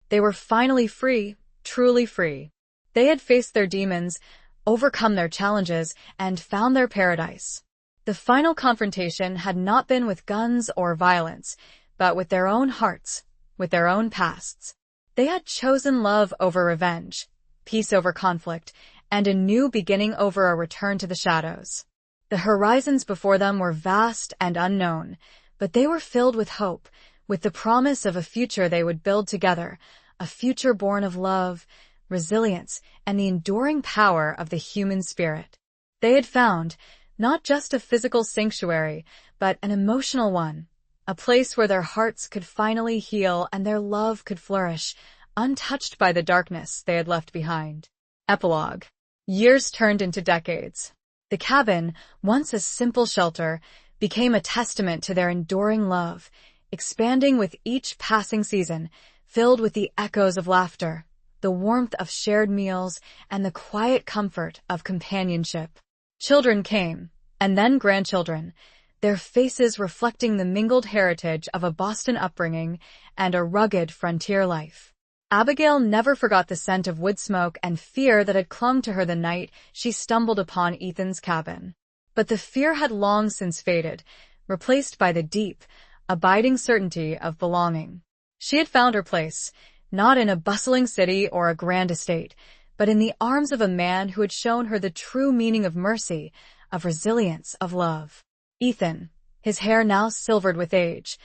They were finally free, truly free. They had faced their demons, overcome their challenges, and found their paradise. The final confrontation had not been with guns or violence, but with their own hearts, with their own pasts. They had chosen love over revenge, peace over conflict, and a new beginning over a return to the shadows. The horizons before them were vast and unknown, but they were filled with hope, with the promise of a future they would build together, a future born of love, resilience, and the enduring power of the human spirit. They had found not just a physical sanctuary, but an emotional one, a place where their hearts could finally heal and their love could flourish, untouched by the darkness they had left behind. Epilogue. Years turned into decades. The cabin, once a simple shelter, became a testament to their enduring love, expanding with each passing season, filled with the echoes of laughter, the warmth of shared meals, and the quiet comfort of companionship. Children came, and then grandchildren, their faces reflecting the mingled heritage of a Boston upbringing and a rugged frontier life. Abigail never forgot the scent of wood smoke and fear that had clung to her the night she stumbled upon Ethan's cabin. But the fear had long since faded, replaced by the deep, abiding certainty of belonging. She had found her place, not in a bustling city or a grand estate, but in the arms of a man who had shown her the true meaning of mercy, of resilience, of love. Ethan, his hair now silvered with age,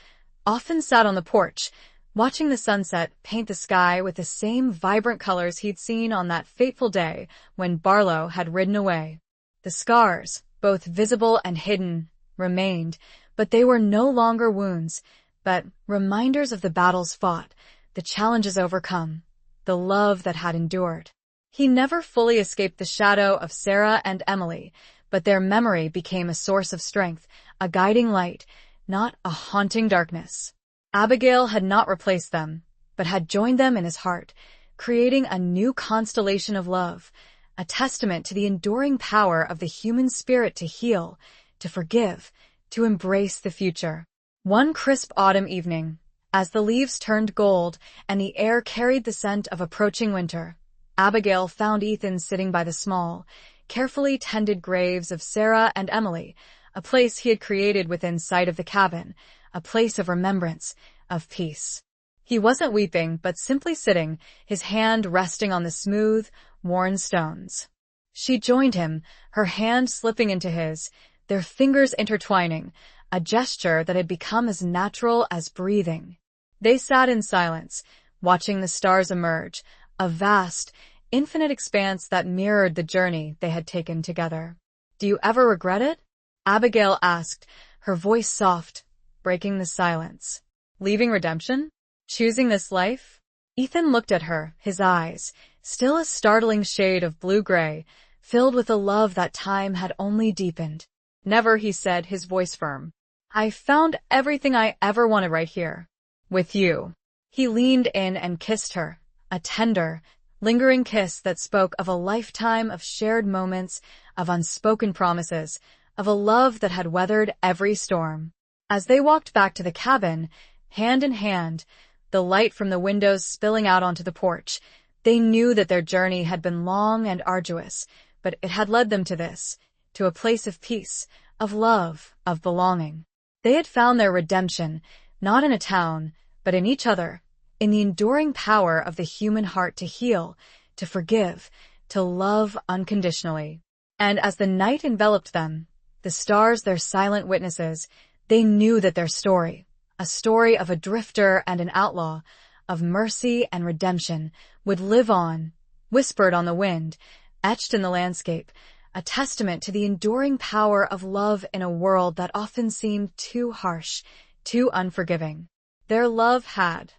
often sat on the porch, watching the sunset paint the sky with the same vibrant colors he'd seen on that fateful day when Barlow had ridden away. The scars, both visible and hidden, remained, but they were no longer wounds, but reminders of the battles fought, the challenges overcome, the love that had endured. He never fully escaped the shadow of Sarah and Emily, but their memory became a source of strength, a guiding light, not a haunting darkness. Abigail had not replaced them, but had joined them in his heart, creating a new constellation of love, a testament to the enduring power of the human spirit to heal, to forgive, to embrace the future. One crisp autumn evening, as the leaves turned gold and the air carried the scent of approaching winter, Abigail found Ethan sitting by the small, carefully tended graves of Sarah and Emily, a place he had created within sight of the cabin, a place of remembrance, of peace. He wasn't weeping, but simply sitting, his hand resting on the smooth, worn stones. She joined him, her hand slipping into his, their fingers intertwining, a gesture that had become as natural as breathing. They sat in silence, watching the stars emerge, a vast, infinite expanse that mirrored the journey they had taken together. "Do you ever regret it?" Abigail asked, her voice soft, breaking the silence. "Leaving redemption? Choosing this life?" Ethan looked at her, his eyes, still a startling shade of blue-gray, filled with a love that time had only deepened. "Never," he said, his voice firm. "I found everything I ever wanted right here. With you." He leaned in and kissed her, a tender, lingering kiss that spoke of a lifetime of shared moments, of unspoken promises, of a love that had weathered every storm. As they walked back to the cabin, hand in hand, the light from the windows spilling out onto the porch, they knew that their journey had been long and arduous, but it had led them to this, to a place of peace, of love, of belonging. They had found their redemption, not in a town, but in each other, in the enduring power of the human heart to heal, to forgive, to love unconditionally. And as the night enveloped them, the stars their silent witnesses, they knew that their story, a story of a drifter and an outlaw, of mercy and redemption, would live on, whispered on the wind, etched in the landscape, a testament to the enduring power of love in a world that often seemed too harsh, too unforgiving. Their love had,